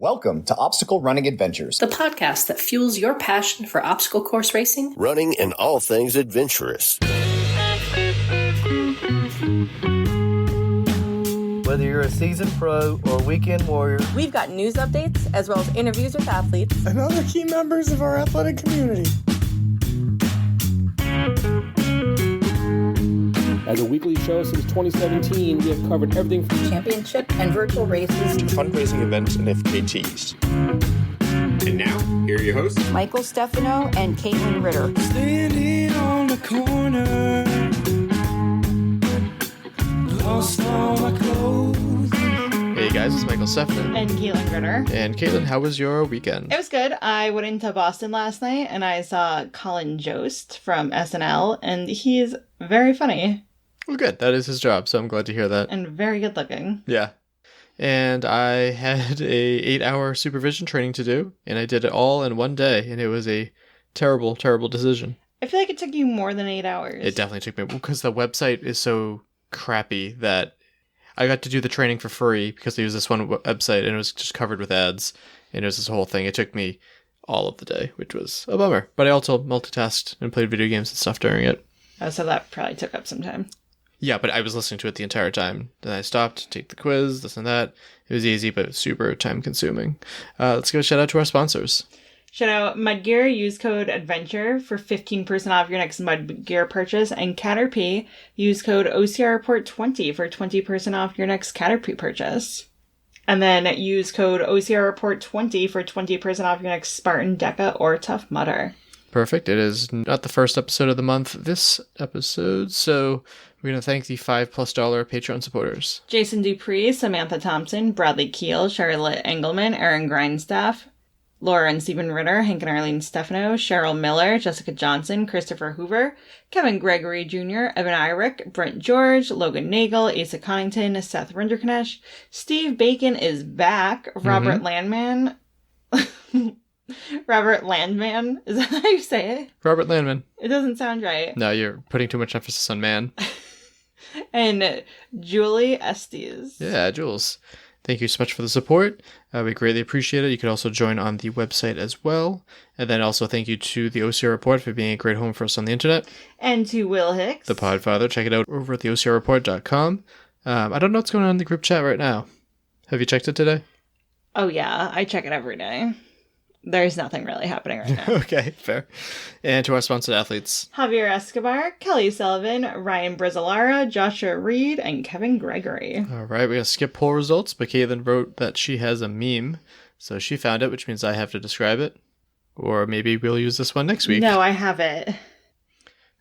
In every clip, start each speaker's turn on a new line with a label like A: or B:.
A: Welcome to Obstacle Running Adventures,
B: the podcast that fuels your passion for obstacle course racing,
C: running, and all things adventurous.
D: Whether you're a seasoned pro or a weekend warrior,
E: we've got news updates as well as interviews with athletes
F: and other key members of our athletic community.
G: As a weekly show since 2017, we have covered everything from
E: championship and virtual races
H: to fundraising events and FKTs. And now, here are your hosts,
E: Michael Stefano and Caitlin Ritter.
F: Standing on the corner, lost all my clothes.
I: Hey guys, it's Michael Stefano.
J: And Caitlin Ritter.
I: And Caitlin, how was your weekend?
J: It was good. I went into Boston last night and I saw Colin Jost from SNL, and he's very funny.
I: Well, good. That is his job, so I'm glad to hear that.
J: And very good looking.
I: Yeah. And I had a 8-hour supervision training to do, and I did it all in one day, and it was a terrible, terrible decision.
J: I feel like it took you more than 8 hours.
I: It definitely took me, because the website is so crappy that I got to do the training for free because they use this one website, and it was just covered with ads, and it was this whole thing. It took me all of the day, which was a bummer. But I also multitasked and played video games and stuff during it.
J: Oh, so that probably took up some time.
I: Yeah, but I was listening to it the entire time. Then I stopped to take the quiz, this and that. It was easy, but super time consuming. Let's give a shout out to our sponsors.
J: Shout out Mudgear. Use code ADVENTURE for 15% off your next Mudgear purchase. And Caterpie. Use code OCRReport20 for 20% off your next Caterpie purchase. And then use code OCRReport20 for 20% off your next Spartan, Deca, or Tough Mudder.
I: Perfect. It is not the first episode of the month this episode, so we're going to thank the $5+ Patreon supporters.
J: Jason Dupree, Samantha Thompson, Bradley Keel, Charlotte Engelman, Aaron Grindstaff, Laura and Stephen Ritter, Hank and Arlene Stefano, Cheryl Miller, Jessica Johnson, Christopher Hoover, Kevin Gregory Jr., Evan Irick, Brent George, Logan Nagel, Asa Connington, Seth Rinderknecht, Steve Bacon is back, Robert Landman... Robert Landman? Is that how you say it?
I: Robert Landman.
J: It doesn't sound right.
I: No, you're putting too much emphasis on man.
J: And Julie Estes.
I: Yeah, Jules. Thank you so much for the support. We greatly appreciate it. You can also join on the website as well. And then also thank you to the OCR Report for being a great home for us on the internet.
J: And to Will Hicks.
I: The Podfather. Check it out over at theocrreport.com. I don't know what's going on in the group chat right now. Have you checked it today?
J: Oh, yeah. I check it every day. There's nothing really happening right now.
I: Okay, fair. And to our sponsored athletes.
J: Javier Escobar, Kelly Sullivan, Ryan Brizolara, Joshua Reed, and Kevin Gregory.
I: All right, we're going to skip poll results, but Caitlin wrote that she has a meme, so she found it, which means I have to describe it. Or maybe we'll use this one next week.
J: No, I have it.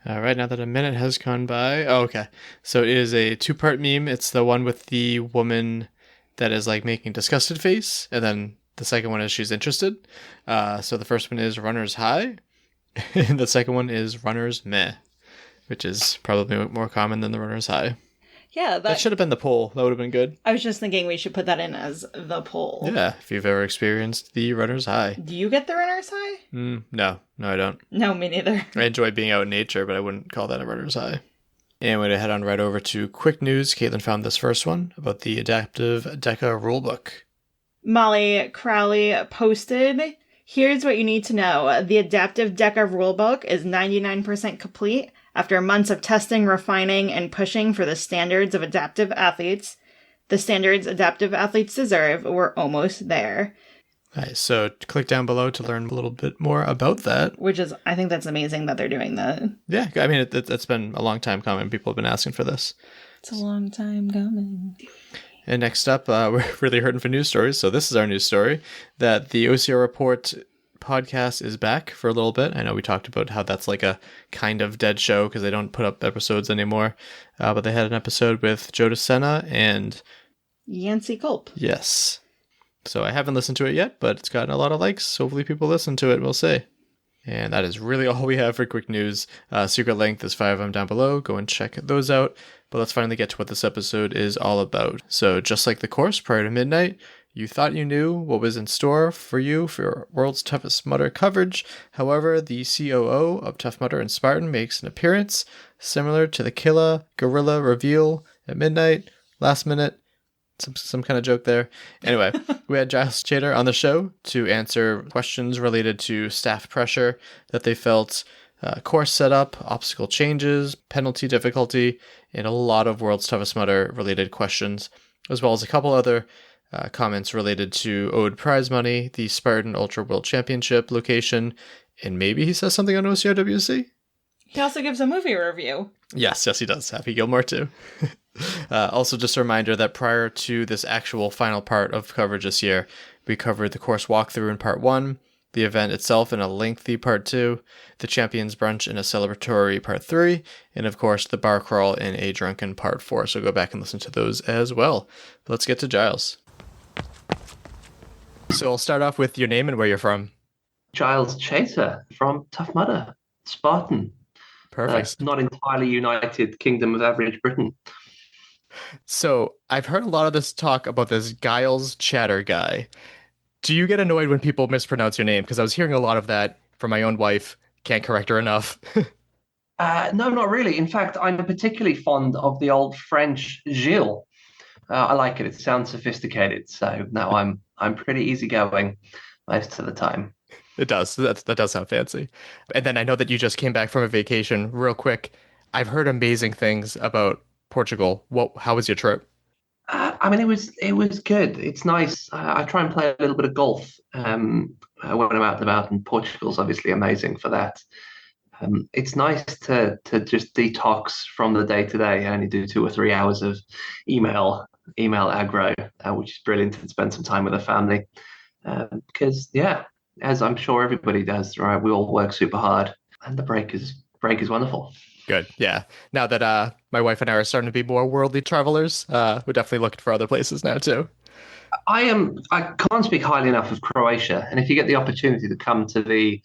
I: All right, now that a minute has gone by. Oh, okay. So it is a 2-part meme. It's the one with the woman that is like making disgusted face, and then the second one is she's interested. So the first one is runner's high. And the second one is runner's meh, which is probably more common than the runner's high.
J: Yeah.
I: That should have been the poll. That would have been good.
J: I was just thinking we should put that in as the poll.
I: Yeah, if you've ever experienced the runner's high.
J: Do you get the runner's high?
I: No, I don't.
J: No, me neither.
I: I enjoy being out in nature, but I wouldn't call that a runner's high. And we're going to head on right over to quick news. Caitlin found this first one about the Adaptive DECA rulebook.
J: Molly Crowley posted, here's what you need to know. The Adaptive DECA rulebook is 99% complete. After months of testing, refining, and pushing for the standards of adaptive athletes, the standards adaptive athletes deserve, we're almost there.
I: Nice. So click down below to learn a little bit more about that.
J: Which is, I think that's amazing that they're doing that.
I: Yeah, I mean, it's been a long time coming. People have been asking for this.
J: It's a long time coming.
I: And next up, we're really hurting for news stories. So this is our news story, that the OCR Report podcast is back for a little bit. I know we talked about how that's like a kind of dead show because they don't put up episodes anymore. But they had an episode with Joe DeSena and
J: Yancey Culp.
I: Yes. So I haven't listened to it yet, but it's gotten a lot of likes. Hopefully people listen to it, we'll see. And that is really all we have for quick news. Secret link, there's 5 of them down below. Go and check those out. But let's finally get to what this episode is all about. So just like the course prior to midnight, you thought you knew what was in store for you for your World's Toughest Mudder coverage. However, the COO of Tough Mudder and Spartan makes an appearance, similar to the Killa Gorilla reveal at midnight, last minute. some kind of joke there. Anyway, we had Giles Chater on the show to answer questions related to staff pressure that they felt, course setup, obstacle changes, penalty difficulty, and a lot of World's Toughest Mudder related questions, as well as a couple other comments related to owed prize money, the Spartan Ultra World Championship location, and maybe he says something on OCRWC?
J: He also gives a movie review.
I: Yes, he does. Happy Gilmore, too. Also, just a reminder that prior to this actual final part of coverage this year, we covered the course walkthrough in part 1, the event itself in a lengthy part 2, the Champions Brunch in a celebratory part 3, and of course the bar crawl in a drunken part 4. So go back and listen to those as well. But let's get to Giles. So I'll start off with your name and where you're from.
K: Giles Chater from Tough Mudder, Spartan.
I: Perfect.
K: Not entirely United Kingdom of Average Britain.
I: So I've heard a lot of this talk about this Giles Chater guy. Do you get annoyed when people mispronounce your name? Because I was hearing a lot of that from my own wife. Can't correct her enough.
K: No, not really. In fact, I'm particularly fond of the old French Gilles. I like it. It sounds sophisticated. So no, I'm pretty easygoing most of the time.
I: It does. That does sound fancy. And then I know that you just came back from a vacation. Real quick, I've heard amazing things about Portugal. How was your trip?
K: I mean, it was good. It's nice. I try and play a little bit of golf when I'm out and about, and Portugal's obviously amazing for that. It's nice to just detox from the day to day. I only do 2 or 3 hours of email aggro, which is brilliant, and spend some time with the family. Because as I'm sure everybody does, right? We all work super hard, and the break is wonderful.
I: Good. Yeah. Now that my wife and I are starting to be more worldly travelers, we're definitely looking for other places now too.
K: I can't speak highly enough of Croatia, and if you get the opportunity to come to the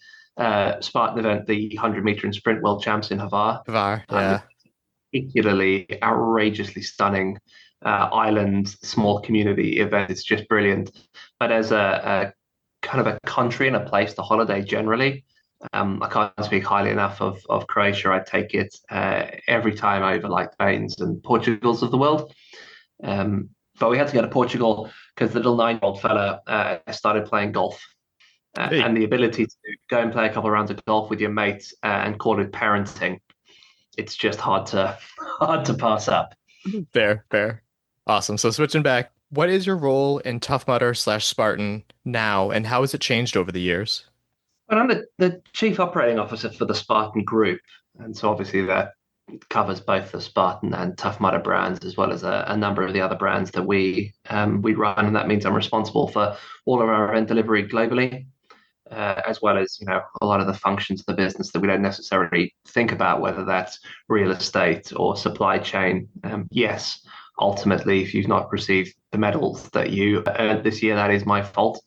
K: Spartan event, the 100-meter and sprint world champs in Hvar,
I: yeah,
K: particularly outrageously stunning island, small community event. It's just brilliant. But as a kind of a country and a place to holiday generally, I can't speak highly enough of Croatia. I take it every time over like Spain's and Portugal's of the world. But we had to go to Portugal because the little 9-year-old fella started playing golf. And the ability to go and play a couple of rounds of golf with your mates and call it parenting, it's just hard to pass up.
I: Fair. Awesome. So switching back, what is your role in Tough Mudder / Spartan now, and how has it changed over the years?
K: Well, I'm the chief operating officer for the Spartan group, and so obviously that covers both the Spartan and Tough Mudder brands, as well as a number of the other brands that we run, and that means I'm responsible for all of our event delivery globally, as well as a lot of the functions of the business that we don't necessarily think about, whether that's real estate or supply chain. Yes, ultimately, if you've not received the medals that you earned this year, that is my fault.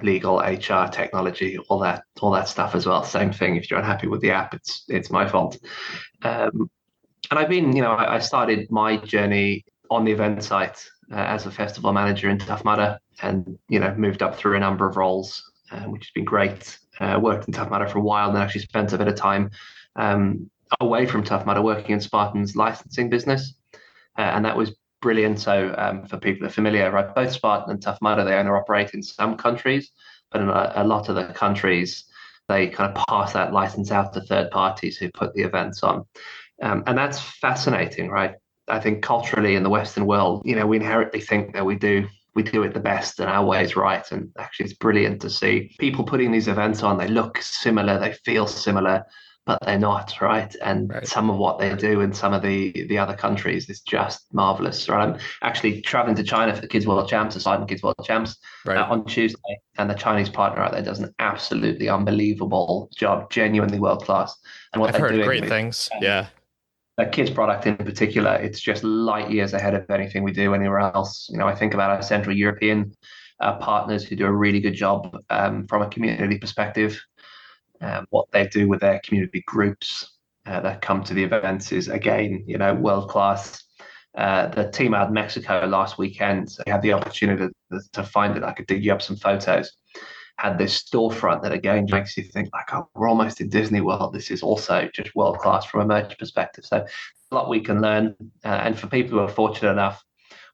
K: Legal, HR, technology, all that stuff as well. Same thing. If you're unhappy with the app, it's my fault. And I've been, I started my journey on the event site as a festival manager in Tough Mudder, and moved up through a number of roles, which has been great. Worked in Tough Mudder for a while, and then actually spent a bit of time away from Tough Mudder working in Spartan's licensing business, and that was brilliant. So for people that are familiar, right, both Spartan and Tough Mudder, they own or operate in some countries, but in a lot of the countries, they kind of pass that license out to third parties who put the events on. And that's fascinating, right? I think culturally in the Western world, we inherently think that we do it the best and our way is right. And actually it's brilliant to see people putting these events on. They look similar, they feel similar, but they're not, right? And some of what they do in some of the other countries is just marvelous, right? I'm actually traveling to China for the Kids World Champs, the Spartan Kids World Champs, on Tuesday, and the Chinese partner out there does an absolutely unbelievable job, genuinely world class. And what
I: I've
K: they're
I: heard
K: doing
I: great things, yeah.
K: A kids product in particular, it's just light years ahead of anything we do anywhere else. I think about our Central European partners who do a really good job from a community perspective. What they do with their community groups that come to the events is, again, world class. The team out in Mexico last weekend, I had the opportunity to find it. I could dig you up some photos. Had this storefront that again makes you think like, oh, we're almost in Disney World. This is also just world class from a merch perspective. So a lot we can learn. And for people who are fortunate enough,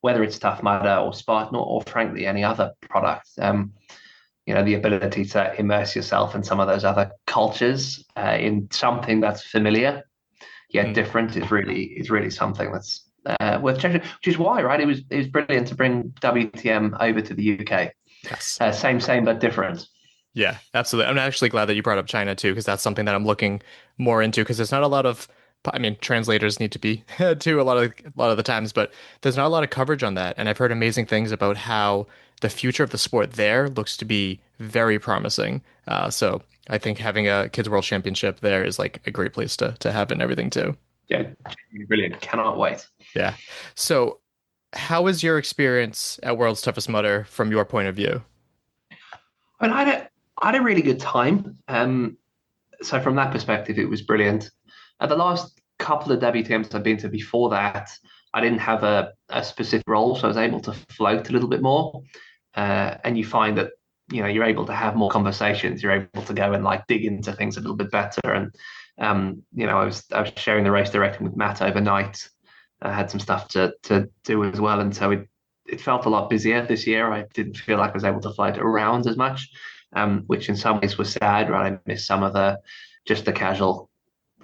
K: whether it's Tough Mudder or Spartan or frankly any other product. The ability to immerse yourself in some of those other cultures in something that's familiar yet different is really something that's worth checking. Which is why, right? It was brilliant to bring WTM over to the UK.
I: Yes.
K: Same but different.
I: Yeah, absolutely. I'm actually glad that you brought up China too, because that's something that I'm looking more into. Because there's not a lot of, I mean, translators need to be too a lot of the times, but there's not a lot of coverage on that. And I've heard amazing things about how the future of the sport there looks to be very promising. So I think having a Kids World Championship there is like a great place to have it and everything too.
K: Yeah, brilliant. Cannot wait.
I: Yeah. So how was your experience at World's Toughest Mudder from your point of view?
K: I had a really good time. So from that perspective, it was brilliant. The last couple of WTMs I've been to before that, I didn't have a specific role, so I was able to float a little bit more. And you find that you're able to have more conversations. You're able to go and like dig into things a little bit better. And I was sharing the race directing with Matt overnight. I had some stuff to do as well, and so it felt a lot busier this year. I didn't feel like I was able to float around as much, which in some ways was sad. Right, I missed some of the casual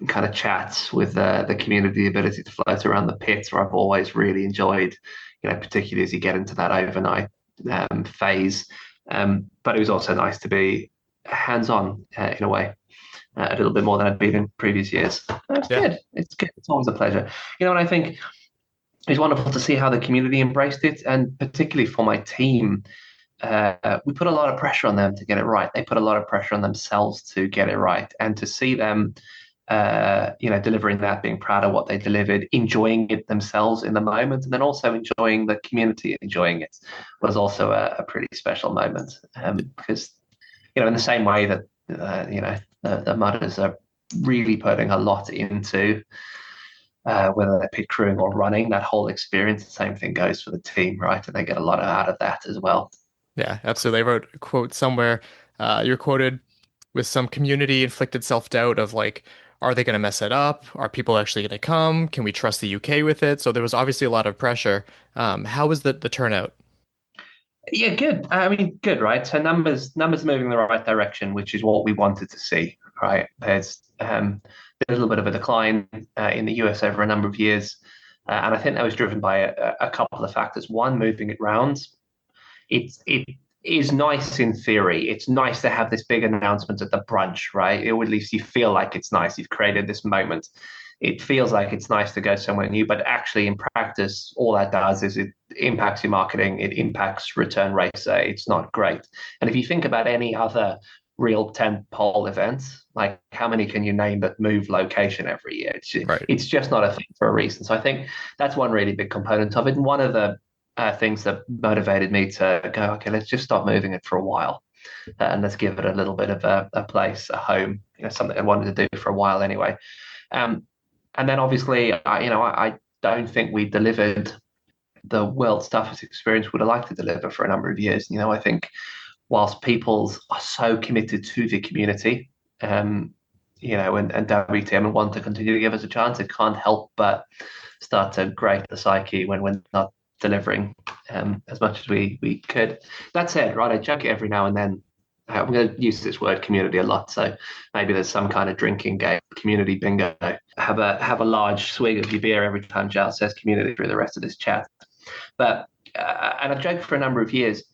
K: kind of chats with the community, the ability to float around the pits, where I've always really enjoyed, particularly as you get into that overnight phase. But it was also nice to be hands-on in a way, a little bit more than I'd been in previous years. It's good. It's good. It's always a pleasure. And I think it's wonderful to see how the community embraced it, and particularly for my team, we put a lot of pressure on them to get it right. They put a lot of pressure on themselves to get it right, and to see them delivering that, being proud of what they delivered, enjoying it themselves in the moment, and then also enjoying the community and enjoying it was also a pretty special moment. Because, in the same way that, the mudders are really putting a lot into whether they're pit crewing or running, that whole experience, the same thing goes for the team, right? And they get a lot out of that as well.
I: Yeah, absolutely. I wrote a quote somewhere. You're quoted with some community-inflicted self-doubt of like, are they going to mess it up? Are people actually going to come? Can we trust the UK with it? So there was obviously a lot of pressure. How was the turnout?
K: Yeah, good. I mean, good, right? So numbers moving in the right direction, which is what we wanted to see, right? There's a little bit of a decline in the US over a number of years. And I think that was driven by a couple of factors. One, moving it round. It is nice in theory. It's nice to have this big announcement at the brunch, right? Or at least you feel like it's nice. You've created this moment. It feels like it's nice to go somewhere new, but actually in practice, all that does is it impacts your marketing. It impacts return rates. It's not great. And if you think about any other real tentpole event, like how many can you name that move location every year? It's just not a thing for a reason. So I think that's one really big component of it. And one of the things that motivated me to go, okay, let's just stop moving it for a while, and let's give it a little bit of a place, a home, something I wanted to do for a while anyway. And then obviously, I don't think we delivered the world's toughest experience would have liked to deliver for a number of years. I think whilst people are so committed to the community, and WTM and want to continue to give us a chance, it can't help but start to grate the psyche when we're not delivering as much as we could. That said, right, I joke it every now and then. I'm going to use this word community a lot, so maybe there's some kind of drinking game, community bingo. Have a large swig of your beer every time Giles says community through the rest of this chat. But and I've joked for a number of years,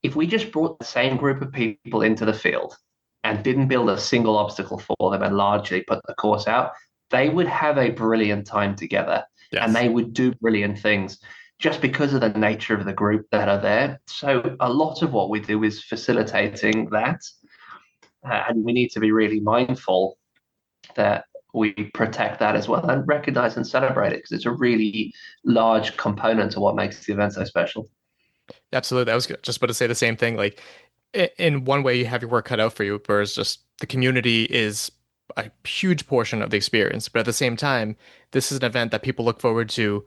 K: if we just brought the same group of people into the field and didn't build a single obstacle for them and largely put the course out, they would have a brilliant time together. Yes. And they would do brilliant things, just because of the nature of the group that are there. So a lot of what we do is facilitating that. And we need to be really mindful that we protect that as well and recognize and celebrate it, because it's a really large component of what makes the event so special.
I: Absolutely. I was just about to say the same thing. Like, in one way, you have your work cut out for you, whereas just the community is a huge portion of the experience. But at the same time, this is an event that people look forward to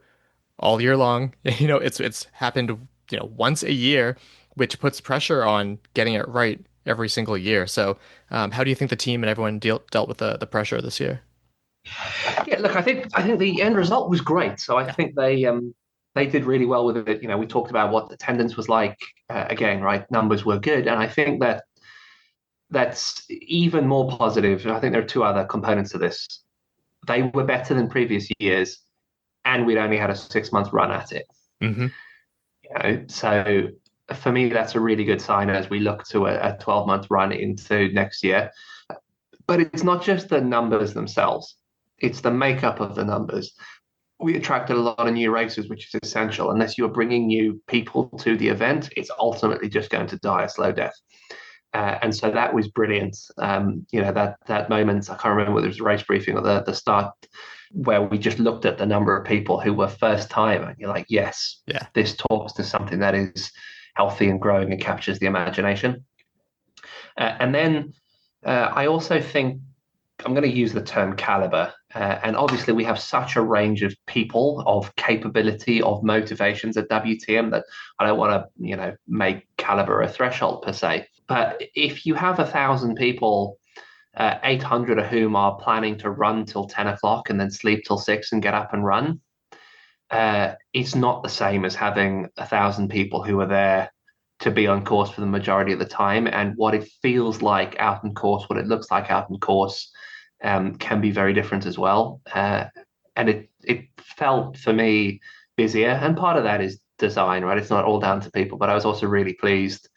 I: all year long. It's happened, once a year, which puts pressure on getting it right every single year. So how do you think the team and everyone dealt with the pressure this year?
K: Yeah, look, I think the end result was great. So I think they they did really well with it. We talked about what attendance was like. Again, right, numbers were good, and I think that's even more positive. I think there are two other components to this. They were better than previous years, and we'd only had a 6-month run at it.
I: Mm-hmm.
K: So for me, that's a really good sign as we look to a 12-month run into next year. But it's not just the numbers themselves; it's the makeup of the numbers. We attracted a lot of new races, which is essential. Unless you're bringing new people to the event, it's ultimately just going to die a slow death. And so that was brilliant. That moment, I can't remember whether it was a race briefing or the start, where we just looked at the number of people who were first time, and you're like, yes, this talks to something that is healthy and growing and captures the imagination. And then I also think I'm going to use the term caliber. And obviously we have such a range of people, of capability, of motivations at WTM that I don't want to, make caliber a threshold per se. But if you have 1,000 people, 800 of whom are planning to run till 10 o'clock and then sleep till 6 and get up and run, it's not the same as having 1,000 people who are there to be on course for the majority of the time. And what it feels like out on course, what it looks like out on course, can be very different as well. And it felt for me busier. And part of that is design, right? It's not all down to people, but I was also really pleased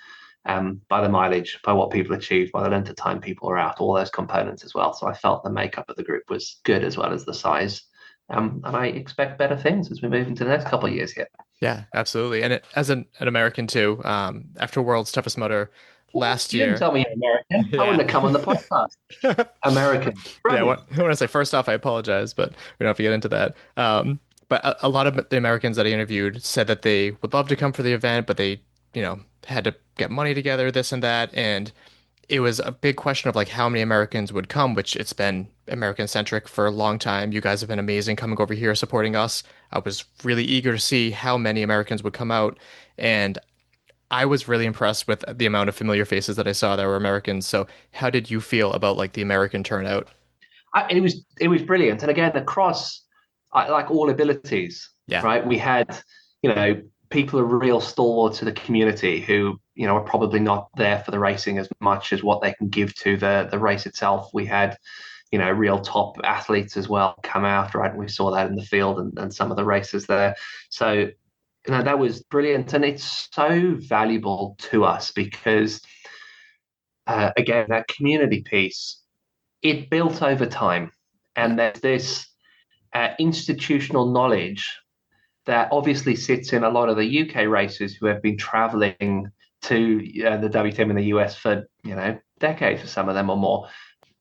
K: by the mileage, by what people achieved, by the length of time people were out, all those components as well. So I felt the makeup of the group was good as well as the size. And I expect better things as we move into the next couple of years here.
I: Yeah, absolutely. And as an American too, after World's Toughest Mudder last year.
K: You didn't tell me you're American.
I: Yeah.
K: I wouldn't have come on the podcast. American.
I: Yeah, when I say first off, I apologize, but we don't have to get into that. But a lot of the Americans that I interviewed said that they would love to come for the event, but they, had to get money together, this and that. And it was a big question of like how many Americans would come, which it's been American centric for a long time. You guys have been amazing coming over here supporting us. I was really eager to see how many Americans would come out. And I was really impressed with the amount of familiar faces that I saw that were Americans. So how did you feel about like the American turnout?
K: It was brilliant. And again, across like all abilities, right? We had, people are real stalwarts of the community who, are probably not there for the racing as much as what they can give to the race itself. We had, real top athletes as well come out, right? And we saw that in the field and some of the races there. So, that was brilliant. And it's so valuable to us because, again, that community piece, it built over time. And there's this institutional knowledge that obviously sits in a lot of the UK racers who have been traveling to the WTM in the US for, decades for some of them or more.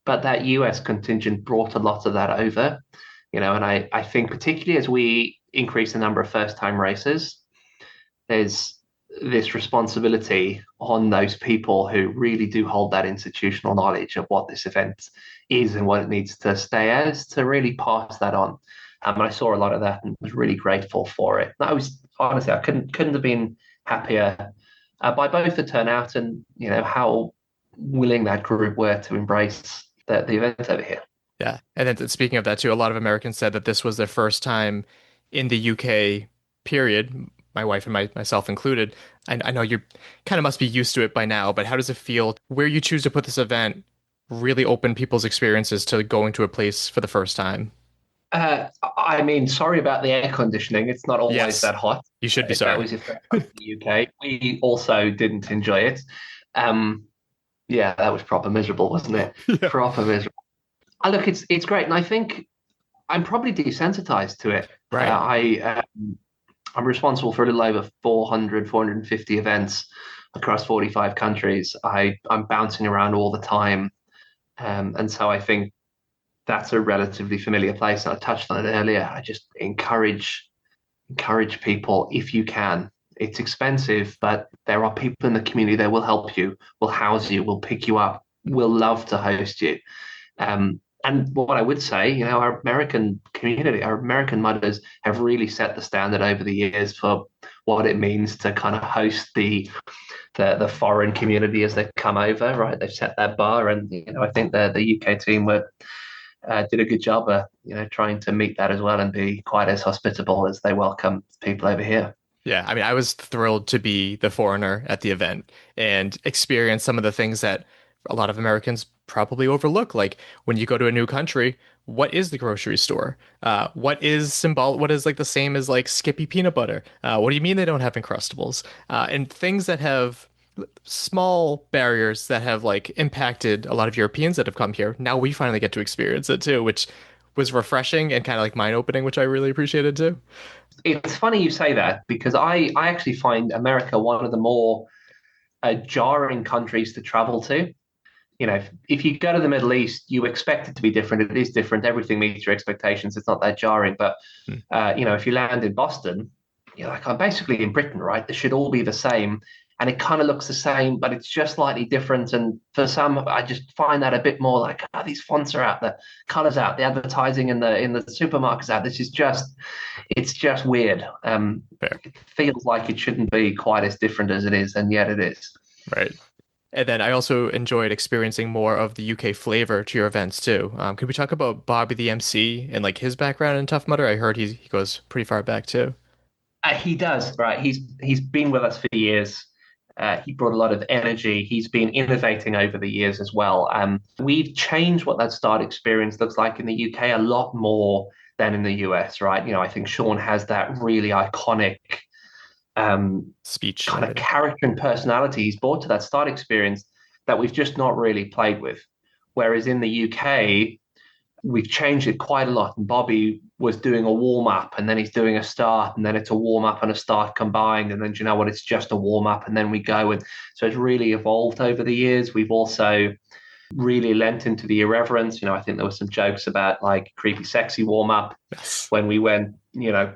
K: But that US contingent brought a lot of that over, and I think particularly as we increase the number of first-time racers, there's this responsibility on those people who really do hold that institutional knowledge of what this event is and what it needs to stay as, to really pass that on. And I saw a lot of that and was really grateful for it. I was honestly, I couldn't have been happier by both the turnout and how willing that group were to embrace the event over here.
I: Yeah, and then speaking of that too, a lot of Americans said that this was their first time in the UK. Period. My wife and myself included. I know you kind of must be used to it by now, but how does it feel where you choose to put this event really open people's experiences to going to a place for the first time?
K: Sorry about the air conditioning. It's not always that hot.
I: You should be sorry.
K: That was your first time in the UK. We also didn't enjoy it. That was proper miserable, wasn't it? Yeah. Proper miserable. Look, it's great. And I think I'm probably desensitized to it.
I: Right.
K: I'm responsible for a little over 450 events across 45 countries. I'm bouncing around all the time. And so I think that's a relatively familiar place. I touched on it earlier. I just encourage people, if you can. It's expensive, but there are people in the community that will help you, will house you, will pick you up, will love to host you. And what I would say, our American community, our American mudders have really set the standard over the years for what it means to kind of host the foreign community as they come over, right? They've set that bar, and I think the UK team were did a good job of trying to meet that as well and be quite as hospitable as they welcome people over here.
I: Yeah, I mean, I was thrilled to be the foreigner at the event and experience some of the things that a lot of Americans probably overlook. Like when you go to a new country, what is the grocery store? What is symbol? What is like the same as like Skippy peanut butter? What do you mean they don't have Uncrustables? And things that have small barriers that have like impacted a lot of Europeans that have come here. Now we finally get to experience it too, which was refreshing and kind of like mind-opening, which I really appreciated too.
K: It's funny you say that because I actually find America one of the more jarring countries to travel to. If you go to the Middle East, you expect it to be different. It is different. Everything meets your expectations. It's not that jarring. But, if you land in Boston, you're like, I'm basically in Britain, right? This should all be the same. And it kind of looks the same, but it's just slightly different. And for some, I just find that a bit more like, these fonts are out, the colors out, the advertising in the supermarkets out. It's just weird. It feels like it shouldn't be quite as different as it is, and yet it is.
I: Right. And then I also enjoyed experiencing more of the UK flavor to your events too. Could we talk about Bobby the MC and like his background in Tough Mudder? I heard he goes pretty far back too.
K: He does, right? He's been with us for years. He brought a lot of energy. He's been innovating over the years as well. We've changed what that start experience looks like in the UK a lot more than in the US, right? I think Sean has that really iconic
I: speech
K: kind of character and personality he's brought to that start experience that we've just not really played with. Whereas in the UK, we've changed it quite a lot. And Bobby was doing a warm-up, and then he's doing a start, and then it's a warm-up and a start combined, and then do you know what, it's just a warm-up, and then we go. And so it's really evolved over the years. We've also really lent into the irreverence. I think there were some jokes about like creepy sexy warm-up when we went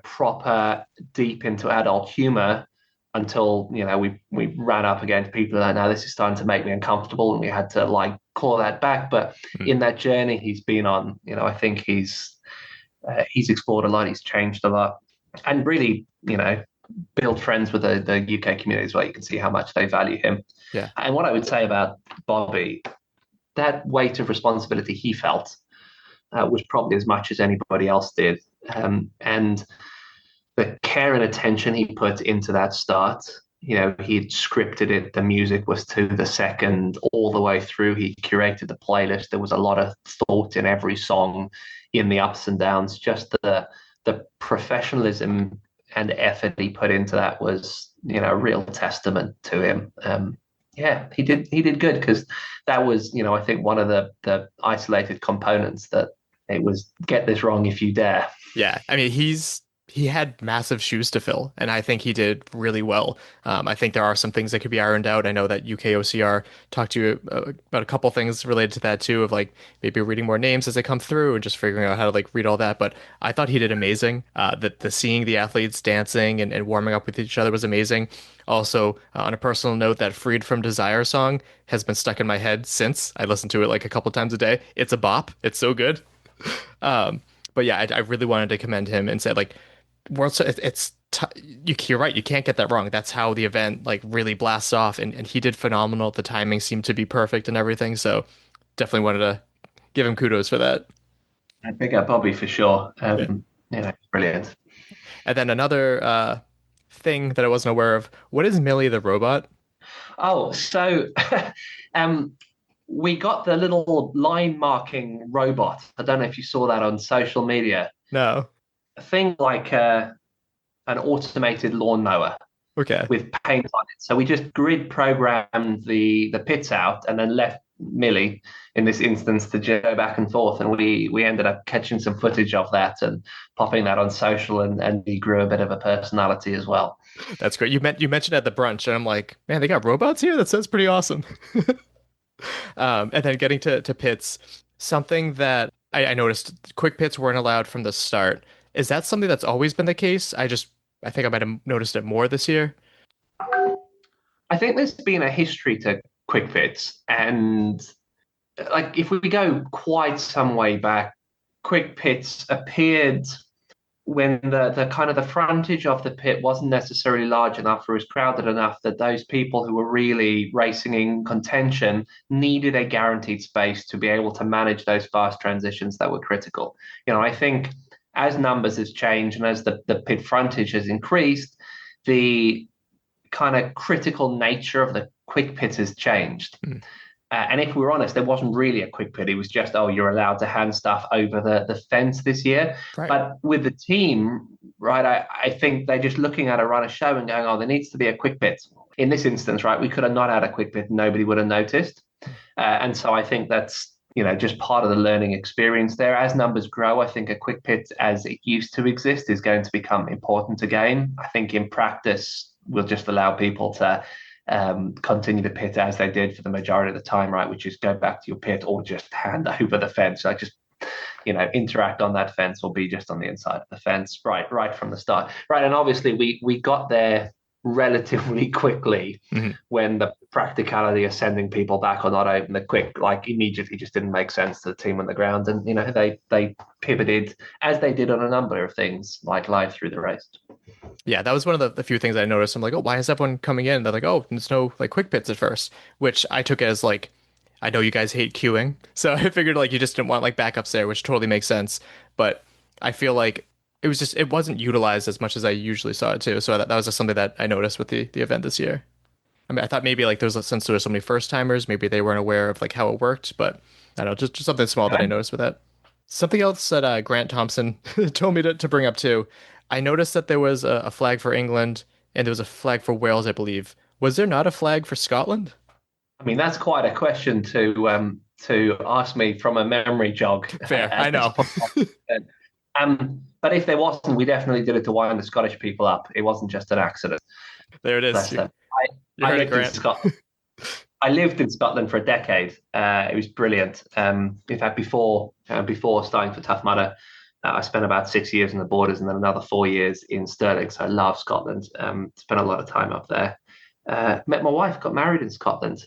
K: proper deep into adult humor until we ran up against people that now this is starting to make me uncomfortable, and we had to like claw that back. But in that journey he's been on, I think he's explored a lot, he's changed a lot, and really build friends with the UK community as well. You can see how much they value him.
I: Yeah.
K: And what I would say about Bobby, that weight of responsibility he felt was probably as much as anybody else did. And the care and attention he put into that start, he'd scripted it. The music was to the second all the way through. He curated the playlist. There was a lot of thought in every song, in the ups and downs. Just the professionalism and effort he put into that was, a real testament to him. He did good, because that was, I think one of the isolated components that it was get this wrong if you dare.
I: Yeah, I mean, he had massive shoes to fill, and I think he did really well. I think there are some things that could be ironed out. I know that UK OCR talked to you about a couple things related to that too, of like maybe reading more names as they come through and just figuring out how to like read all that. But I thought he did amazing. The seeing the athletes dancing and warming up with each other was amazing. Also, on a personal note, that Freed from Desire song has been stuck in my head since. I listened to it like a couple times a day. It's a bop. It's so good. But yeah, I really wanted to commend him and said like, you're right. You can't get that wrong. That's how the event like really blasts off, and he did phenomenal. The timing seemed to be perfect and everything. So definitely wanted to give him kudos for that.
K: I pick up Bobby for sure. Brilliant.
I: And then another thing that I wasn't aware of. What is Millie the robot?
K: Oh, so we got the little line marking robot. I don't know if you saw that on social media.
I: No.
K: A thing like an automated lawnmower,
I: okay,
K: with paint on it. So we just grid programmed the pits out and then left Millie, in this instance, to go back and forth. And we ended up catching some footage of that and popping that on social, and he grew a bit of a personality as well.
I: That's great. You mentioned at the brunch, and I'm like, man, they got robots here? That sounds pretty awesome. And then getting to pits, something that I noticed, quick pits weren't allowed from the start. Is that something that's always been the case? I think I might have noticed it more this year.
K: I think there's been a history to quick fits, and like if we go quite some way back, quick pits appeared when the kind of the frontage of the pit wasn't necessarily large enough or was crowded enough that those people who were really racing in contention needed a guaranteed space to be able to manage those fast transitions that were critical. I think as numbers has changed and as the pit frontage has increased, the kind of critical nature of the quick pit has changed. And if we're honest, there wasn't really a quick pit. It was just, you're allowed to hand stuff over the fence this year. Right. But with the team, right, I think they're just looking at a runner show and going, there needs to be a quick pit. In this instance, right, we could have not had a quick pit and nobody would have noticed. And so I think that's, just part of the learning experience there. As numbers grow, I think a quick pit as it used to exist is going to become important again. I think in practice, we'll just allow people to continue to pit as they did for the majority of the time, right? Which is go back to your pit or just hand over the fence. Like just, interact on that fence or be just on the inside of the fence, right from the start. Right. And obviously we got there relatively quickly when the practicality of sending people back or not open the quick, like immediately just didn't make sense to the team on the ground. And, they pivoted as they did on a number of things like live through the race.
I: Yeah, that was one of the few things I noticed. I'm like, why is everyone coming in? They're like, there's no like quick pits at first, which I took as like, I know you guys hate queuing. So I figured like you just didn't want like backups there, which totally makes sense. But I feel like it wasn't utilized as much as I usually saw it too. So that was just something that I noticed with the event this year. I mean, I thought maybe like since there were so many first timers, maybe they weren't aware of like how it worked, but I don't know, just something small that I noticed with that. Something else that Grant Thompson told me to bring up too. I noticed that there was a flag for England and there was a flag for Wales, I believe. Was there not a flag for Scotland?
K: I mean, that's quite a question to ask me from a memory jog.
I: Fair, I know.
K: But if there wasn't, we definitely did it to wind the Scottish people up. It wasn't just an accident.
I: There it is.
K: I lived in Scotland for a decade. It was brilliant. In fact, before starting for Tough Mudder, I spent about 6 years in the Borders and then another 4 years in Stirling. So I love Scotland. Spent a lot of time up there. Met my wife, got married in Scotland.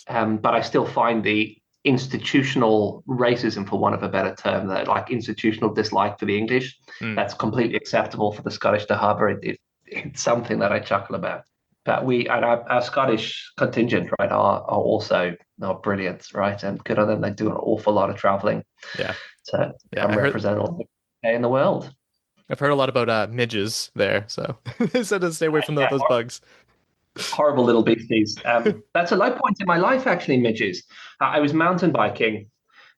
K: But I still find the institutional racism, for want of a better term, that like institutional dislike for the English, that's completely acceptable for the Scottish to harbour. It's something that I chuckle about. But our Scottish contingent, right, are also brilliant, right, and good on them. They do an awful lot of travelling. To represent all in the world.
I: I've heard a lot about midges there, so they said to stay away from those bugs.
K: Horrible little beasties. That's a low point in my life, actually. Midges. I was mountain biking,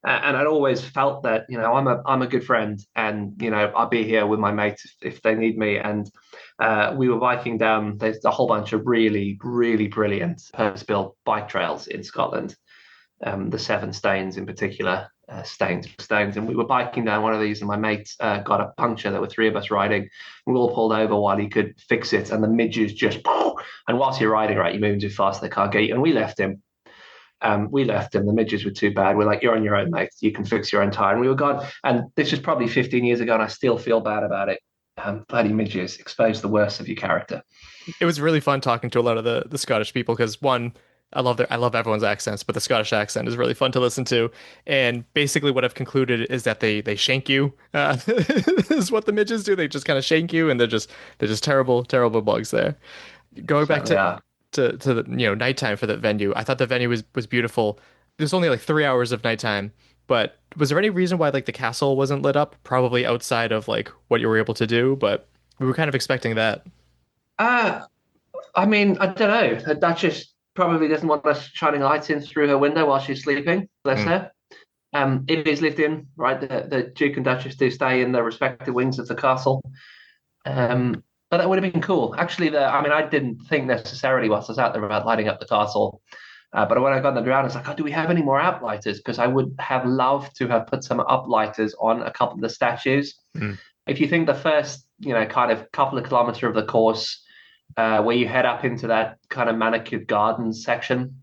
K: and I'd always felt that I'm a good friend, and I'll be here with my mates if they need me. And we were biking down. There's a whole bunch of really, really brilliant purpose-built bike trails in Scotland. The Seven Stains in particular. Stains, and we were biking down one of these, and my mate got a puncture. There were three of us riding. We all pulled over while he could fix it, and the midges just. And whilst you're riding, right, you're moving too fast, they can't get you. And we left him. The midges were too bad. We're like, you're on your own, mate. You can fix your own tire. And we were gone. And this was probably 15 years ago, and I still feel bad about it. Bloody midges expose the worst of your character.
I: It was really fun talking to a lot of the Scottish people because one. I love everyone's accents, but the Scottish accent is really fun to listen to. And basically what I've concluded is that they shank you. Is what the midges do. They just kind of shank you, and they're just terrible, terrible bugs there. Going back to the nighttime for the venue, I thought the venue was beautiful. There's only like 3 hours of nighttime, but was there any reason why like the castle wasn't lit up? Probably outside of like what you were able to do, but we were kind of expecting that.
K: I mean, I don't know. The Duchess probably doesn't want us shining lights in through her window while she's sleeping. Bless her. It is lived in, right? The Duke and Duchess do stay in the respective wings of the castle. But that would have been cool. Actually, I didn't think necessarily whilst I was out there about lighting up the castle. But when I got on the ground, I was like, do we have any more outlighters? Because I would have loved to have put some uplighters on a couple of the statues. If you think the first, kind of couple of kilometers of the course, where you head up into that kind of manicured gardens section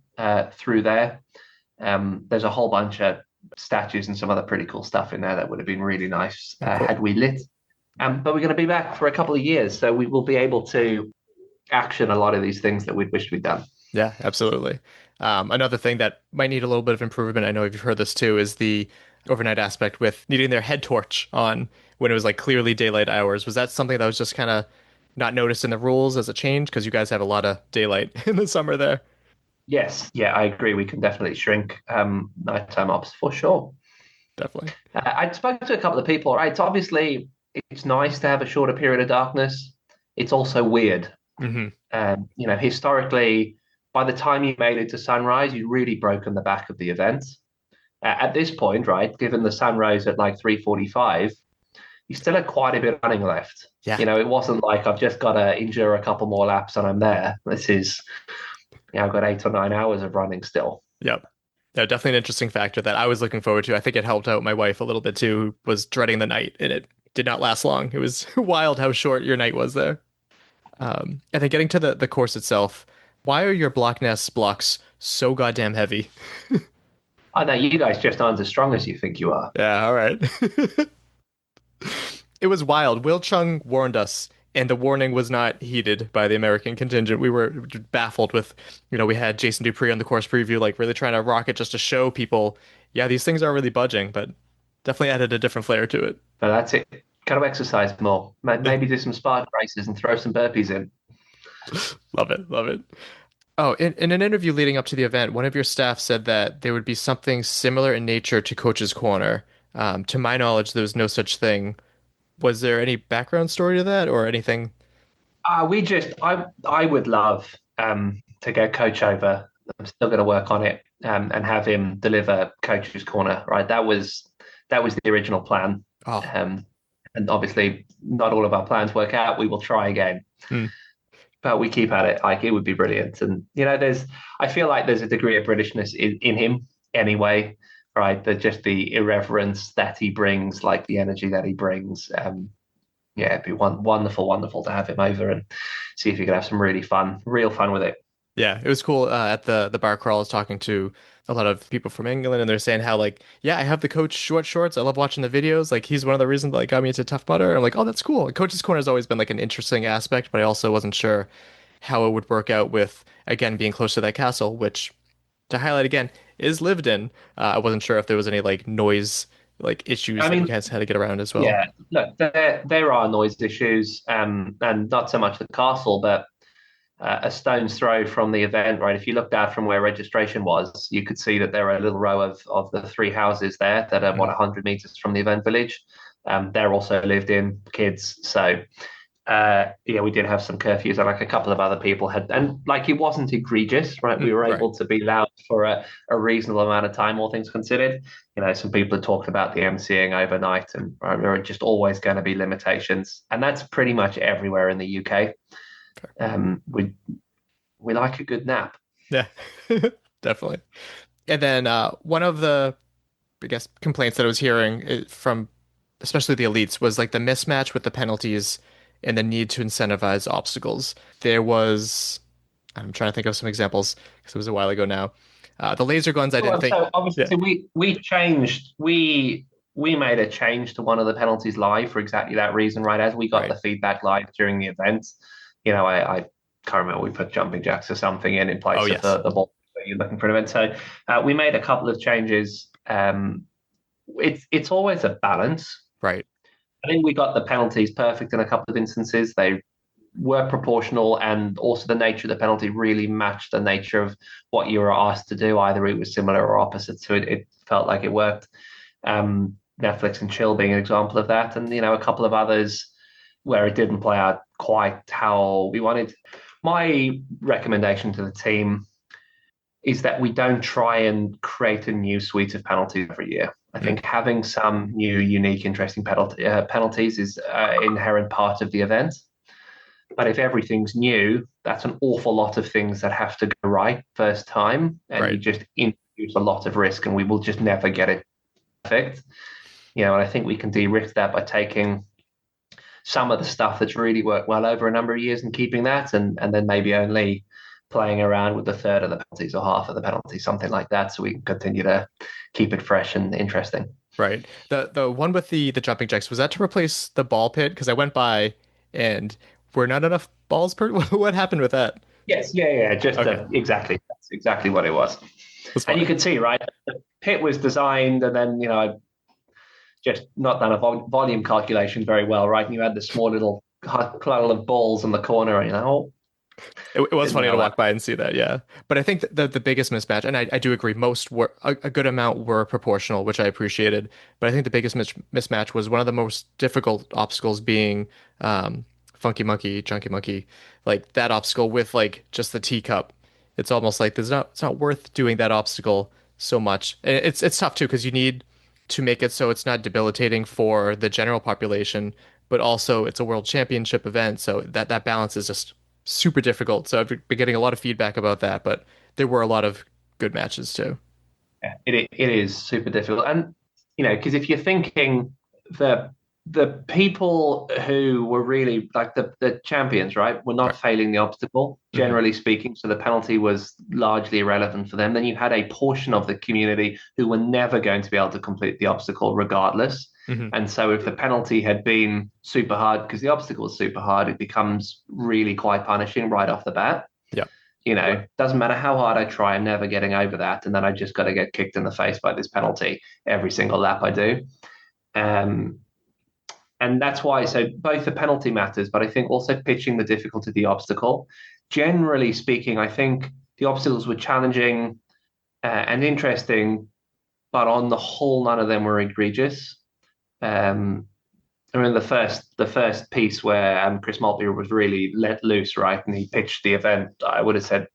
K: through there. There's a whole bunch of statues and some other pretty cool stuff in there that would have been really nice had we lit. But we're going to be back for a couple of years, so we will be able to action a lot of these things that we'd wished we'd done.
I: Yeah, absolutely. Another thing that might need a little bit of improvement, I know you've heard this too, is the overnight aspect with needing their head torch on when it was like clearly daylight hours. Was that something that was just kind of not noticed in the rules as a change? Because you guys have a lot of daylight in the summer there.
K: Yes, yeah, I agree. We can definitely shrink nighttime ops for sure.
I: Definitely.
K: I spoke to a couple of people, right? So obviously, it's nice to have a shorter period of darkness. It's also weird. Historically, by the time you made it to sunrise, you'd really broken the back of the event. At this point, right, given the sun rose at like 3:45, you still had quite a bit of running left.
I: Yeah.
K: It wasn't like I've just got to endure a couple more laps and I'm there. This is, I've got 8 or 9 hours of running still.
I: Yep. No, definitely an interesting factor that I was looking forward to. I think it helped out my wife a little bit too, who was dreading the night, and it did not last long. It was wild how short your night was there. And then getting to the course itself, why are your block nest blocks so goddamn heavy?
K: I know you guys just aren't as strong as you think you are.
I: Yeah, all right. It was wild. Will Chung warned us, and the warning was not heeded by the American contingent. We were baffled with, we had Jason Dupree on the course preview, like really trying to rock it just to show people, yeah, these things are really budging, but definitely added a different flair to it.
K: But that's it. Got to exercise more. Maybe do some Spartan races and throw some burpees in.
I: Love it. Love it. Oh, in an interview leading up to the event, one of your staff said that there would be something similar in nature to Coach's Corner. To my knowledge, there was no such thing. Was there any background story to that or anything?
K: I would love to get Coach over. I'm still going to work on it and have him deliver Coach's Corner. Right, that was the original plan.
I: Oh.
K: And obviously, not all of our plans work out. We will try again. But we keep at it. Like, it would be brilliant. And I feel like there's a degree of Britishness in him anyway, right? Just the irreverence that he brings, like the energy that he brings. It'd be wonderful to have him over and see if he could have some real fun with it.
I: Yeah, it was cool. At the bar crawl, I was talking to a lot of people from England, and they're saying how, like, yeah, I have the Coach shorts. I love watching the videos. Like, he's one of the reasons that got me into Tough Mudder. I'm like, oh, that's cool. And Coach's Corner has always been like an interesting aspect, but I also wasn't sure how it would work out with, again, being close to that castle, which, to highlight again, is lived in. I wasn't sure if there was any like noise issues that you guys had to get around as well.
K: Yeah, look, there are noise issues, and not so much the castle, but a stone's throw from the event, right? If you looked out from where registration was, you could see that there are a little row of the 3 houses there that are 100 meters from the event village. They're also lived in kids. So, we did have some curfews, and like a couple of other people had, and like it wasn't egregious, right? We were able to be loud for a reasonable amount of time, all things considered. Some people had talked about the MCing overnight, and there are just always going to be limitations. And that's pretty much everywhere in the UK. We like a good nap.
I: Yeah, definitely. And then one of the, I guess, complaints that I was hearing from especially the elites was like the mismatch with the penalties and the need to incentivize obstacles. There was, I'm trying to think of some examples because it was a while ago now. The laser guns, I didn't think.
K: So obviously, we changed. We made a change to one of the penalties live for exactly that reason, right? As we got the feedback live during the event. I can't remember, we put jumping jacks or something in place of the ball that you're looking for an event. So we made a couple of changes. It's always a balance.
I: Right.
K: I think we got the penalties perfect in a couple of instances. They were proportional, and also the nature of the penalty really matched the nature of what you were asked to do. Either it was similar or opposite, so it felt like it worked. Netflix and Chill being an example of that, and a couple of others where it didn't play out quite how we wanted. My recommendation to the team is that we don't try and create a new suite of penalties every year. I think having some new, unique, interesting penalties is an inherent part of the event. But if everything's new, that's an awful lot of things that have to go right first time, and you just introduce a lot of risk, and we will just never get it perfect. And I think we can de-risk that by taking some of the stuff that's really worked well over a number of years and keeping that, and then maybe only playing around with a third of the penalties or half of the penalties, something like that, so we can continue to keep it fresh and interesting.
I: Right. The one with the jumping jacks, was that to replace the ball pit? Because I went by and were not enough balls per. What happened with that?
K: Yes, just exactly. That's exactly what it was. And you can see, right, the pit was designed, and then just not done a volume calculation very well, right? And you had the small little clutter of balls in the corner, and you're like, oh.
I: It was funny to walk by and see that, yeah. But I think that the biggest mismatch, and I do agree, most were a good amount were proportional, which I appreciated. But I think the biggest mismatch was one of the most difficult obstacles being Funky Monkey, Chunky Monkey, like that obstacle with like just the teacup. It's almost like it's not worth doing that obstacle so much. And it's tough too because you need to make it so it's not debilitating for the general population, but also it's a world championship event, so that balance is just super difficult. So I've been getting a lot of feedback about that, but there were a lot of good matches too.
K: Yeah, it is super difficult. And, because if you're thinking the people who were really like the champions, right, were not failing the obstacle, generally speaking. So the penalty was largely irrelevant for them. Then you had a portion of the community who were never going to be able to complete the obstacle regardless. And so if the penalty had been super hard because the obstacle is super hard, it becomes really quite punishing right off the bat.
I: Yeah.
K: Doesn't matter how hard I try, I'm never getting over that. And then I just got to get kicked in the face by this penalty every single lap I do. And that's why, so both the penalty matters, but I think also pitching the difficulty of the obstacle. Generally speaking, I think the obstacles were challenging and interesting, but on the whole, none of them were egregious. I mean, the first piece where Chris Maltby was really let loose, right, and he pitched the event, I would have said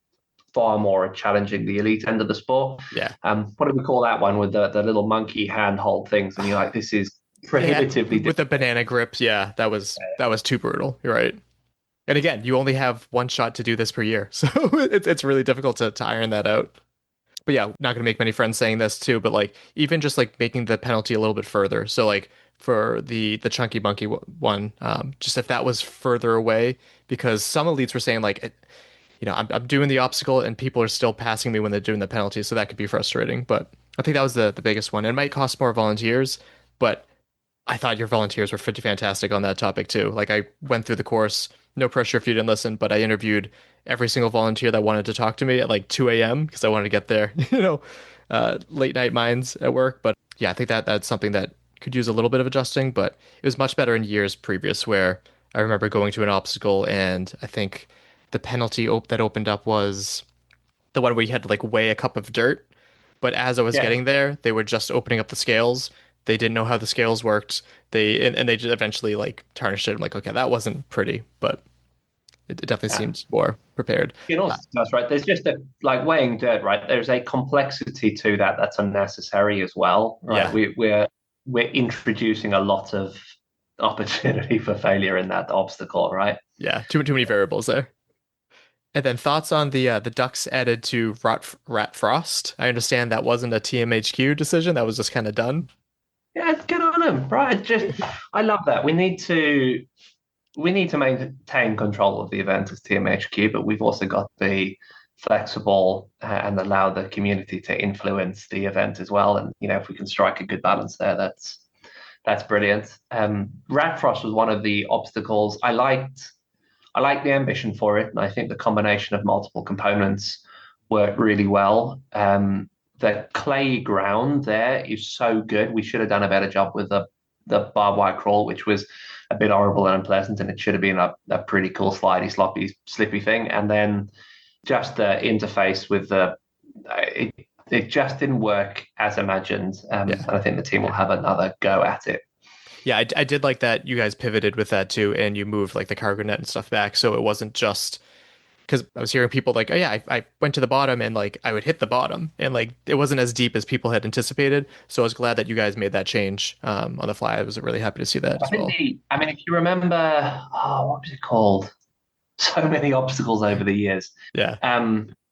K: far more challenging the elite end of the sport.
I: Yeah.
K: What do we call that one with the little monkey handhold things? And you're like, this is prohibitively
I: with the banana grips. Yeah, that was too brutal. You're right. And again, you only have one shot to do this per year, so it's really difficult to iron that out. But yeah, not gonna make many friends saying this too, but like even just like making the penalty a little bit further. So like for the Chunky Monkey one, just if that was further away, because some elites were saying like, I'm doing the obstacle and people are still passing me when they're doing the penalty, so that could be frustrating. But I think that was the biggest one. It might cost more volunteers, but I thought your volunteers were fantastic on that topic too. Like I went through the course, no pressure if you didn't listen, but I interviewed every single volunteer that wanted to talk to me at like 2 a.m. because I wanted to get their, late night minds at work. But yeah, I think that's something that could use a little bit of adjusting, but it was much better in years previous where I remember going to an obstacle and I think the penalty that opened up was the one where you had to like weigh a cup of dirt. But as I was getting there, they were just opening up the scales. They didn't know how the scales worked. They just eventually like tarnished it. I'm like, okay, that wasn't pretty, but it definitely seems more prepared.
K: That's right. There's just like weighing dirt, right? There's a complexity to that that's unnecessary as well, right? Yeah. We're introducing a lot of opportunity for failure in that obstacle, right?
I: Yeah, too many variables there. And then thoughts on the ducks added to Rat Frost. I understand that wasn't a TMHQ decision. That was just kind of done.
K: Yeah, good on them, right? I love that. We need to maintain control of the event as TMHQ, but we've also got to be flexible and allow the community to influence the event as well. And if we can strike a good balance there, that's brilliant. Rat Frost was one of the obstacles I liked. I like the ambition for it, and I think the combination of multiple components worked really well. The clay ground there is so good. We should have done a better job with the barbed wire crawl, which was a bit horrible and unpleasant, and it should have been a pretty cool slidey, sloppy, slippy thing. And then just the interface with it just didn't work as imagined. And I think the team will have another go at it.
I: Yeah, I did like that you guys pivoted with that too, and you moved like the cargo net and stuff back, so it wasn't just because I was hearing people like, oh yeah, I went to the bottom and like I would hit the bottom and like it wasn't as deep as people had anticipated. So I was glad that you guys made that change on the fly. I was really happy to see that as well.
K: I mean, if you remember, what was it called? So many obstacles over the years.
I: Yeah.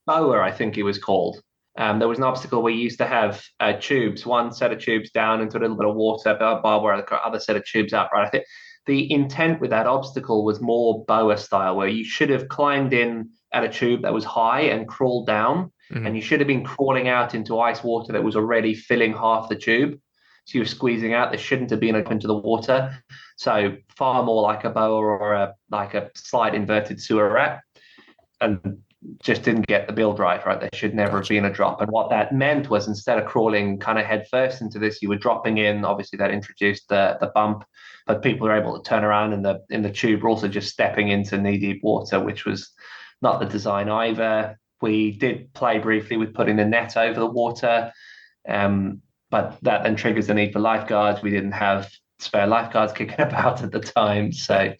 K: Boa, I think it was called. There was an obstacle where you used to have tubes, one set of tubes down into a little bit of water, barbed wire, the other set of tubes up, right? I think the intent with that obstacle was more Boa style, where you should have climbed in at a tube that was high and crawled down, and you should have been crawling out into ice water that was already filling half the tube. So you were squeezing out. There shouldn't have been up into the water. So far more like a Boa or like a slide inverted sewer rat. And just didn't get the build right. There should never have been a drop. And what that meant was, instead of crawling kind of head first into this, you were dropping in. Obviously, that introduced the bump, but people were able to turn around in the tube, were also just stepping into knee-deep water, which was not the design either. We did play briefly with putting the net over the water, but that then triggers the need for lifeguards. We didn't have spare lifeguards kicking about at the time. So,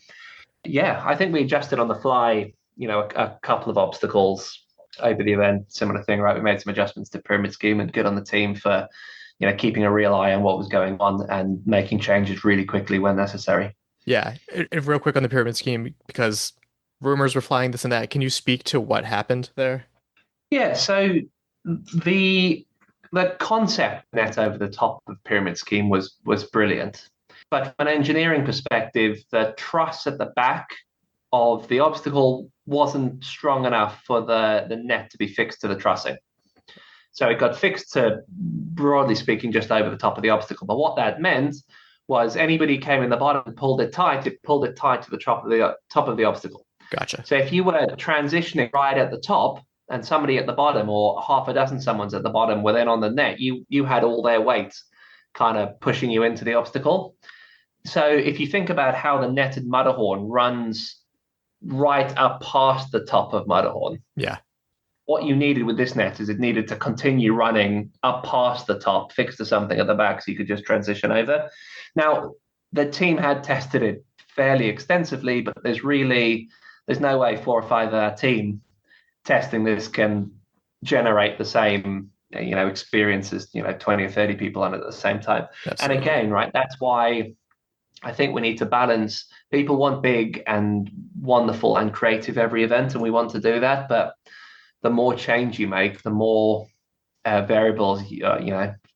K: yeah, I think we adjusted on the fly, a couple of obstacles over the event. Similar thing, right? We made some adjustments to pyramid scheme, and good on the team for, keeping a real eye on what was going on and making changes really quickly when necessary.
I: Yeah. And real quick on the pyramid scheme, because rumors were flying this and that. Can you speak to what happened there?
K: Yeah, so the concept net over the top of the pyramid scheme was brilliant. But from an engineering perspective, the truss at the back of the obstacle wasn't strong enough for the net to be fixed to the trussing. So it got fixed to, broadly speaking, just over the top of the obstacle. But what that meant was anybody who came in the bottom and pulled it tight to the top of the obstacle.
I: Gotcha.
K: So if you were transitioning right at the top and somebody at the bottom, or half a dozen someone's at the bottom, were then on the net, you had all their weight kind of pushing you into the obstacle. So if you think about how the netted Matterhorn runs right up past the top of Matterhorn,
I: yeah,
K: what you needed with this net is it needed to continue running up past the top, fixed to something at the back, so you could just transition over. Now, the team had tested it fairly extensively, but there's no way 4 or 5 of our team testing this can generate the same experiences 20 or 30 people on it at the same time. Absolutely. And again, right, that's why I think we need to balance. People want big and wonderful and creative every event, and we want to do that, but the more change you make, the more variables,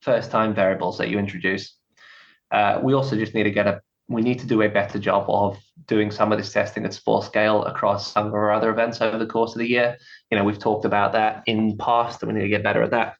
K: first time variables that you introduce. We also just need to do a better job of doing some of this testing at small scale across some of our other events over the course of the year. We've talked about that in the past, and we need to get better at that.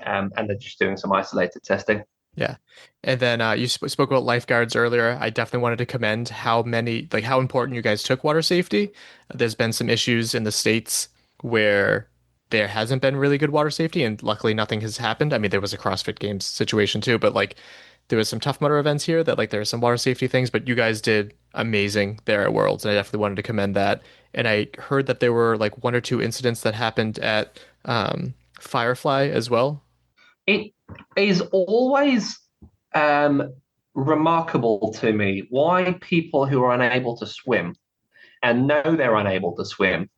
K: And then just doing some isolated testing.
I: Yeah. And then you spoke about lifeguards earlier. I definitely wanted to commend how important you guys took water safety. There's been some issues in the States where there hasn't been really good water safety, and luckily nothing has happened. I mean, there was a CrossFit Games situation too, but there was some Tough Mudder events here that there are some water safety things, but you guys did amazing there at Worlds, and I definitely wanted to commend that. And I heard that there were 1 or 2 incidents that happened at Firefly as well.
K: It is always remarkable to me why people who are unable to swim and know they're unable to swim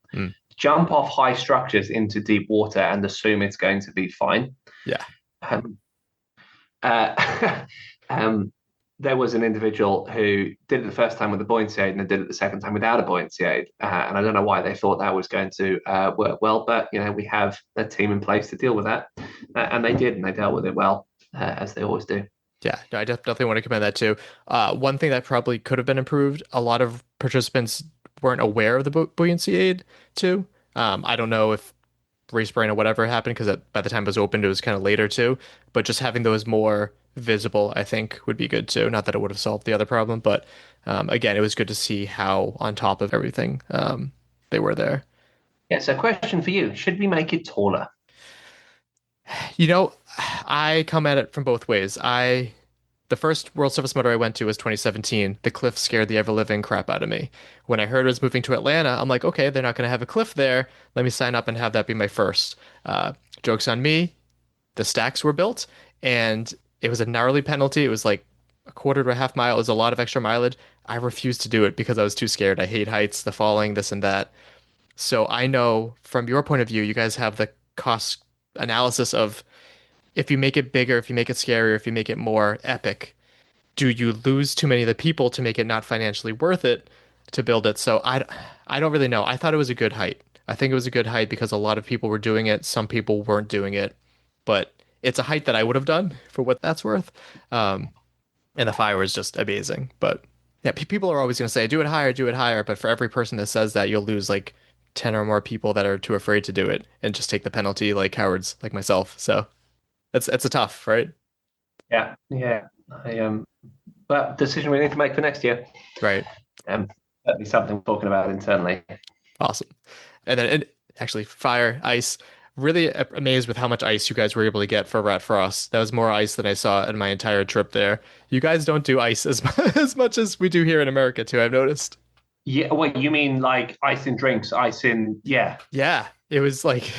K: jump off high structures into deep water and assume it's going to be fine.
I: Yeah.
K: There was an individual who did it the first time with a buoyancy aid and then did it the second time without a buoyancy aid. And I don't know why they thought that was going to work well, but we have a team in place to deal with that. And they did, and they dealt with it well, as they always do.
I: Yeah, no, I definitely want to commend that too. One thing that probably could have been improved, a lot of participants weren't aware of the buoyancy aid too. I don't know if race brain or whatever happened, because by the time it was opened, it was kind of later too. But just having those more visible, I think, would be good too. Not that it would have solved the other problem, but again, it was good to see how on top of everything they were there.
K: Yeah, so question for you. Should we make it taller?
I: I come at it from both ways. The first World Surface Motor I went to was 2017. The cliff scared the ever-living crap out of me. When I heard it was moving to Atlanta, I'm like, okay, they're not going to have a cliff there. Let me sign up and have that be my first. Joke's on me. The stacks were built, and it was a gnarly penalty. It was like a quarter to a half mile. It was a lot of extra mileage. I refused to do it because I was too scared. I hate heights, the falling, this and that. So I know from your point of view, you guys have the cost analysis of, if you make it bigger, if you make it scarier, if you make it more epic, do you lose too many of the people to make it not financially worth it to build it? So I don't really know. I thought it was a good height. I think it was a good height because a lot of people were doing it. Some people weren't doing it, but it's a height that I would have done for what that's worth. And the fire was just amazing. But yeah, people are always going to say, do it higher. But for every person that says that, you'll lose 10 or more people that are too afraid to do it and just take the penalty like cowards like myself. So it's a tough, right?
K: Yeah. But decision we need to make for next year.
I: Right.
K: That'd be something we're talking about internally.
I: Awesome. And then actually fire, ice. Really amazed with how much ice you guys were able to get for Rat Frost. That was more ice than I saw in my entire trip there. You guys don't do ice as as much as we do here in America too, I've noticed.
K: Yeah, wait, you mean like ice in drinks, ice in, yeah.
I: Yeah, it was like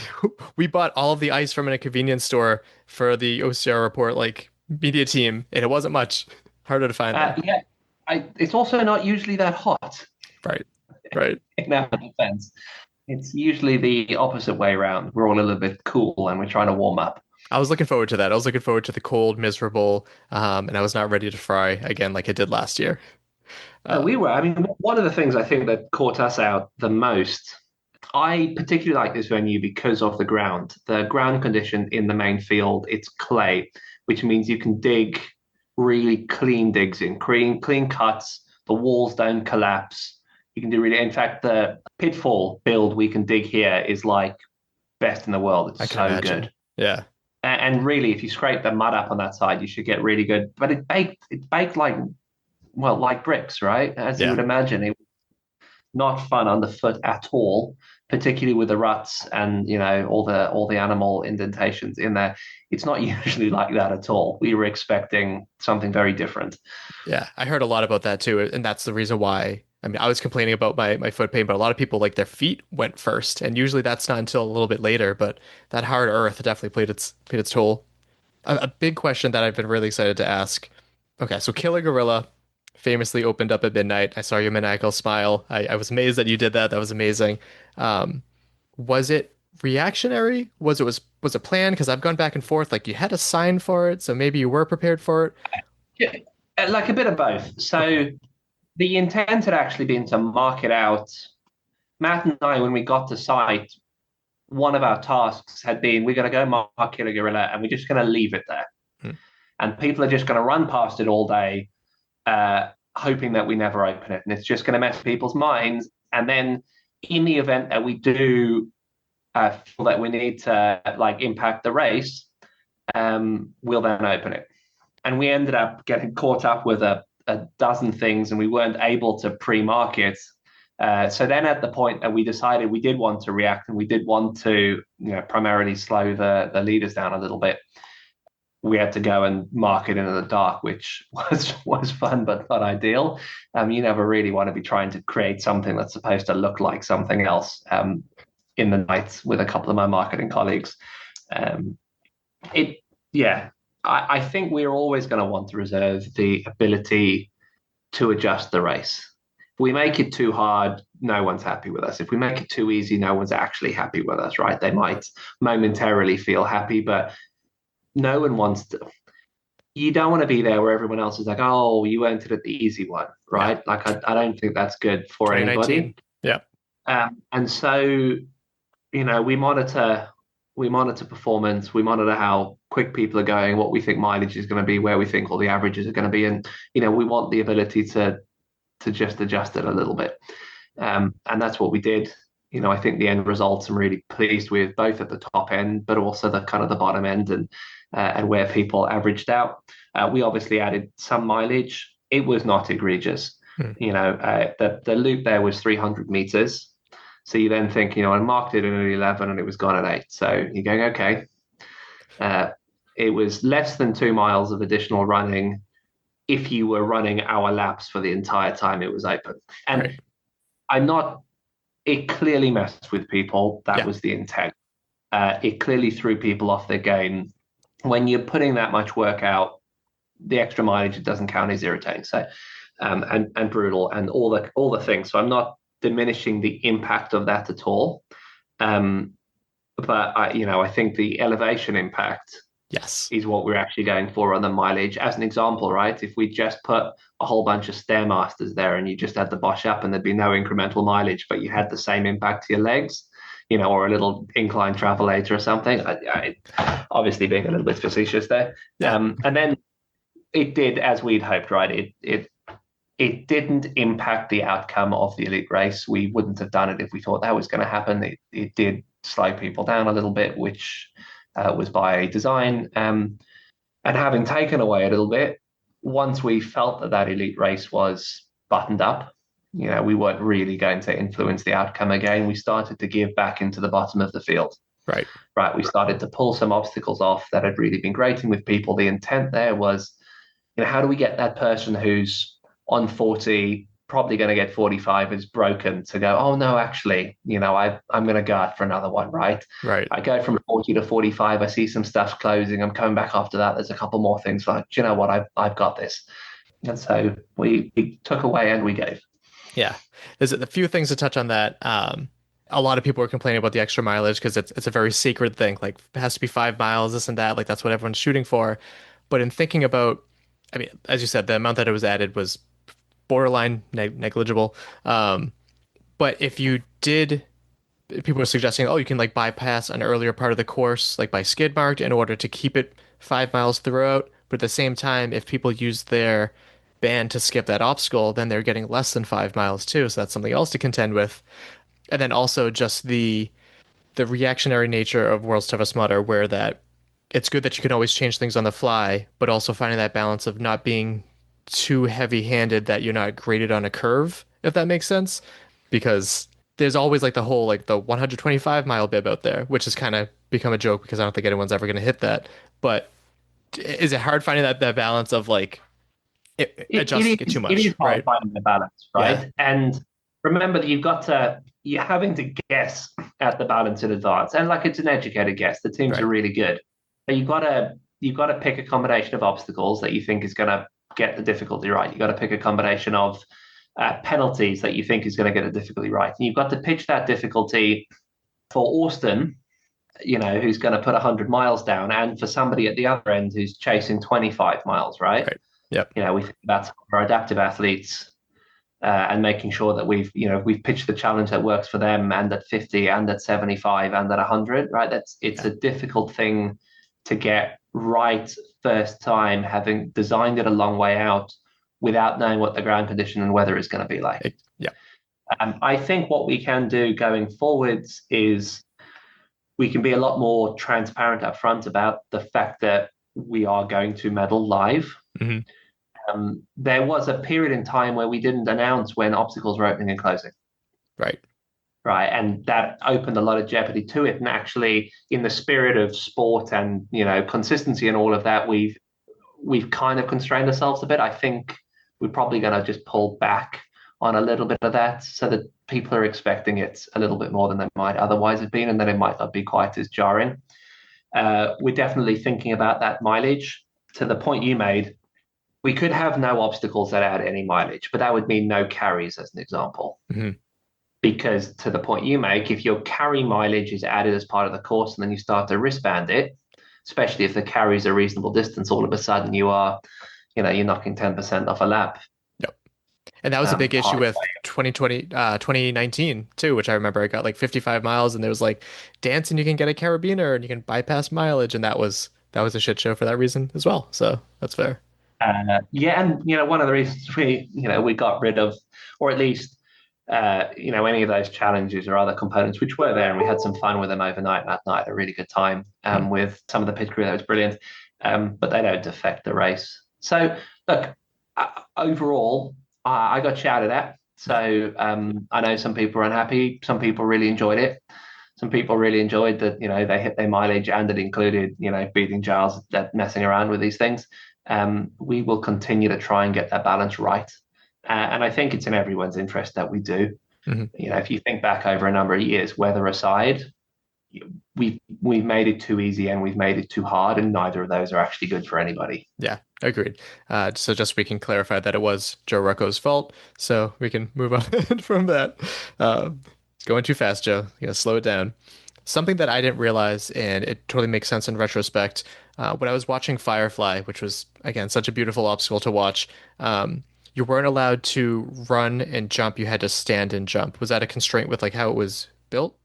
I: we bought all of the ice from a convenience store for the OCR report, like media team, and it wasn't much. Harder to find them.
K: Yeah, it's also not usually that hot.
I: Right, right.
K: In our defense. It's usually the opposite way around. We're all a little bit cool and we're trying to warm up.
I: I was looking forward to that. I was looking forward to the cold, miserable, and I was not ready to fry again like I did last year.
K: We were. I mean, one of the things I think that caught us out the most, I particularly like this venue because of the ground. The ground condition in the main field, it's clay, which means you can dig really clean digs in, clean cuts. The walls don't collapse. You can do really, in fact, the pitfall build we can dig here is like best in the world. It's so good.
I: Yeah.
K: And really, if you scrape the mud up on that side, you should get really good. But it's baked like, well, like bricks, right? As you would imagine. It was not fun underfoot at all, particularly with the ruts and, you know, all the animal indentations in there. It's not usually like that at all. We were expecting something very different.
I: Yeah, I heard a lot about that too. And that's the reason why. I mean, I was complaining about my foot pain, but a lot of people, like, their feet went first, and usually that's not until a little bit later. But that hard earth definitely played its toll. A big question that I've been really excited to ask. Okay, so Killer Gorilla famously opened up at midnight. I saw your maniacal smile. I was amazed that you did that. That was amazing. Was it reactionary? Was it planned? Because I've gone back and forth. Like, you had a sign for it, so maybe you were prepared for it.
K: Yeah, like a bit of both. So. The intent had actually been to mark it out. Matt and I, when we got to site, one of our tasks had been, we're going to go mark Killer Gorilla and we're just going to leave it there. And people are just going to run past it all day, hoping that we never open it. And it's just going to mess with people's minds. And then in the event that we do feel that we need to like impact the race, we'll then open it. And we ended up getting caught up with a dozen things and we weren't able to pre-market. So then at the point that we decided we did want to react and we did want to, you know, primarily slow the leaders down a little bit, we had to go and market in the dark, which was fun but not ideal. You never really want to be trying to create something that's supposed to look like something else in the night with a couple of my marketing colleagues. I think we're always going to want to reserve the ability to adjust the race. If we make it too hard, no one's happy with us. If we make it too easy, no one's actually happy with us, right? They might momentarily feel happy, but no one wants to. You don't want to be there where everyone else is like, oh, you entered at the easy one, right? Yeah. Like, I don't think that's good for anybody.
I: Yeah.
K: And so, you know, we monitor performance, we monitor how quick people are going, what we think mileage is going to be, where we think all the averages are going to be. And, you know, we want the ability to just adjust it a little bit. And that's what we did. You know, I think the end results I'm really pleased with, both at the top end, but also the kind of the bottom end and where people averaged out. We obviously added some mileage. It was not egregious. You know, the loop there was 300 meters. So you then think, you know, I marked it in at 11 and it was gone at 8. So you're going, okay. It was less than 2 miles of additional running if you were running our laps for the entire time it was open. And right. It clearly messed with people. That was the intent. It clearly threw people off their game. When you're putting that much work out, the extra mileage, it doesn't count as irritating. So, and brutal and all the things. So I'm not diminishing the impact of that at all. But I think the elevation impact is what we're actually going for on the mileage. As an example, right? If we just put a whole bunch of Stairmasters there and you just had the Bosch up and there'd be no incremental mileage, but you had the same impact to your legs, you know, or a little incline travelator or something. I obviously being a little bit facetious there. And then it did as we'd hoped, right? It didn't impact the outcome of the elite race. We wouldn't have done it if we thought that was going to happen. It did slow people down a little bit, which was by design. And having taken away a little bit, once we felt that elite race was buttoned up, we weren't really going to influence the outcome again. We started to give back into the bottom of the field.
I: Right.
K: We started to pull some obstacles off that had really been grating with people. The intent there was, how do we get that person who's on 40, probably going to get 45, is broken, to go, oh no, actually, I'm going to go out for another one, right?
I: Right.
K: I go from 40 to 45, I see some stuff closing, I'm coming back after that, there's a couple more things, like, do you know what, I've got this. And so we took away and we gave.
I: Yeah. There's a few things to touch on that. A lot of people are complaining about the extra mileage because it's a very sacred thing. Like, it has to be 5 miles, this and that. Like, that's what everyone's shooting for. But in thinking about, I mean, as you said, the amount that it was added was borderline negligible. But if you did, people are suggesting, oh, you can like bypass an earlier part of the course, like by skid marked, in order to keep it 5 miles throughout. But at the same time, if people use their band to skip that obstacle, then they're getting less than 5 miles too. So that's something else to contend with. And then also just the reactionary nature of World's Toughest Mudder, where that it's good that you can always change things on the fly, but also finding that balance of not being too heavy-handed that you're not graded on a curve, if that makes sense. Because there's always like the whole like the 125-mile bib out there, which has kind of become a joke because I don't think anyone's ever going to hit that. But is it hard finding that balance of like adjusting it too much?
K: It is hard
I: right?
K: finding the balance, right? Yeah. And remember that you're having to guess at the balance in advance, and like it's an educated guess. The teams are really good, but you've got to pick a combination of obstacles that you think is going to get the difficulty right. You've got to pick a combination of penalties that you think is going to get the difficulty right, and you've got to pitch that difficulty for Austin, who's going to put 100 miles down, and for somebody at the other end who's chasing 25 miles, right?
I: Yep.
K: We think about our adaptive athletes. And making sure that we've pitched the challenge that works for them, and at 50 and at 75 and at 100, right? It's a difficult thing to get right first time, having designed it a long way out without knowing what the ground condition and weather is going to be like.
I: Yeah.
K: I think what we can do going forwards is we can be a lot more transparent up front about the fact that we are going to medal live.
I: Mm-hmm.
K: There was a period in time where we didn't announce when obstacles were opening and closing.
I: Right.
K: And that opened a lot of jeopardy to it. And actually, in the spirit of sport and, consistency and all of that, we've kind of constrained ourselves a bit. I think we're probably going to just pull back on a little bit of that so that people are expecting it a little bit more than they might otherwise have been, and then it might not be quite as jarring. We're definitely thinking about that mileage. To the point you made, we could have no obstacles that add any mileage, but that would mean no carries as an example.
I: Mm-hmm.
K: Because to the point you make, if your carry mileage is added as part of the course and then you start to wristband it, especially if the carry is a reasonable distance, all of a sudden you're knocking 10% off a lap.
I: Yep. And that was a big issue with 2019 too, which I remember I got like 55 miles and there was like dancing, you can get a carabiner and you can bypass mileage. And that was a shit show for that reason as well. So that's fair.
K: And one of the reasons we got rid of, or at least any of those challenges or other components which were there, and we had some fun with them overnight that night, a really good time with some of the pit crew. That was brilliant, but they don't affect the race. So look, overall, I got shouted at. So I know some people are unhappy. Some people really enjoyed it. Some people really enjoyed that they hit their mileage, and it included beating Giles at messing around with these things. We will continue to try and get that balance right. And I think it's in everyone's interest that we do.
I: Mm-hmm.
K: If you think back over a number of years, weather aside, we've made it too easy and we've made it too hard, and neither of those are actually good for anybody.
I: Yeah, agreed. So just we can clarify that it was Joe Rucco's fault, so we can move on from that. It's going too fast, Joe. You gotta slow it down. Something that I didn't realize, and it totally makes sense in retrospect, when I was watching Firefly, which was, again, such a beautiful obstacle to watch, you weren't allowed to run and jump. You had to stand and jump. Was that a constraint with like how it was built?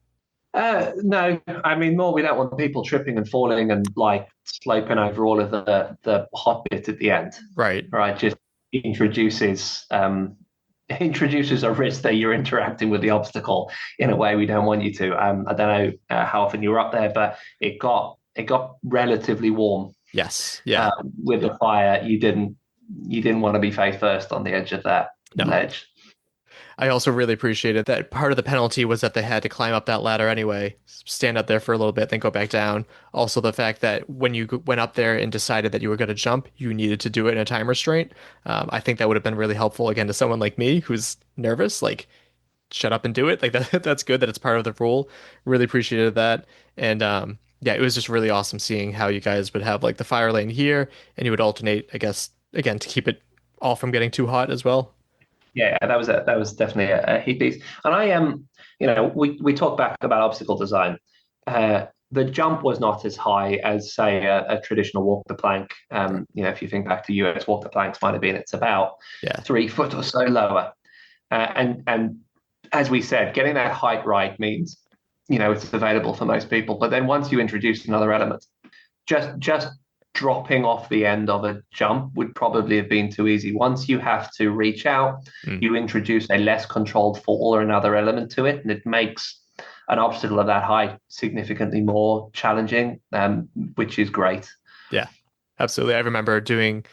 K: No, I mean, more we don't want people tripping and falling and like sloping over all of the hot bit at the end.
I: Right.
K: Just introduces a risk that you're interacting with the obstacle in a way we don't want you to. I don't know how often you were up there, but it got relatively warm.
I: Yes. Yeah.
K: With the fire, you didn't want to be face first on the edge of that ledge.
I: I also really appreciated that part of the penalty was that they had to climb up that ladder anyway, stand up there for a little bit, then go back down. Also, the fact that when you went up there and decided that you were going to jump, you needed to do it in a time restraint. I think that would have been really helpful again to someone like me who's nervous. Like, shut up and do it. Like that, that's good that it's part of the rule. Really appreciated that. And yeah, it was just really awesome seeing how you guys would have like the fire lane here, and you would alternate, I guess, again to keep it all from getting too hot as well.
K: Yeah, that was definitely a heat piece. And I am, we talk back about obstacle design. The jump was not as high as, say, a traditional walk the plank. If you think back to US walk the planks, might have been it's about 3 foot or so lower. And as we said, getting that height right means, it's available for most people. But then once you introduce another element, just dropping off the end of a jump would probably have been too easy. Once you have to reach out, you introduce a less controlled fall or another element to it, and it makes an obstacle of that height significantly more challenging, which is great.
I: Yeah, absolutely. I remember doing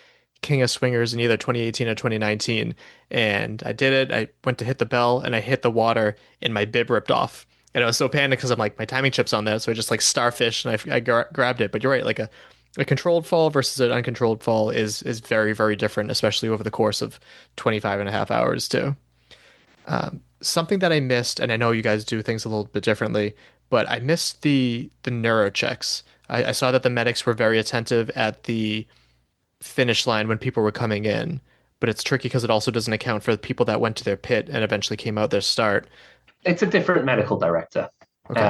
I: King of Swingers in either 2018 or 2019, and I did it. I went to hit the bell, and I hit the water, and my bib ripped off. And I was so panicked because I'm like, my timing chip's on there, so I just like starfish, and I grabbed it. But you're right, like a controlled fall versus an uncontrolled fall is very, very different, especially over the course of 25 and a half hours too. Something that I missed, and I know you guys do things a little bit differently, but I missed the neuro checks. I saw that the medics were very attentive at the finish line when people were coming in, but it's tricky because it also doesn't account for the people that went to their pit and eventually came out their start.
K: It's a different medical director.
I: Okay.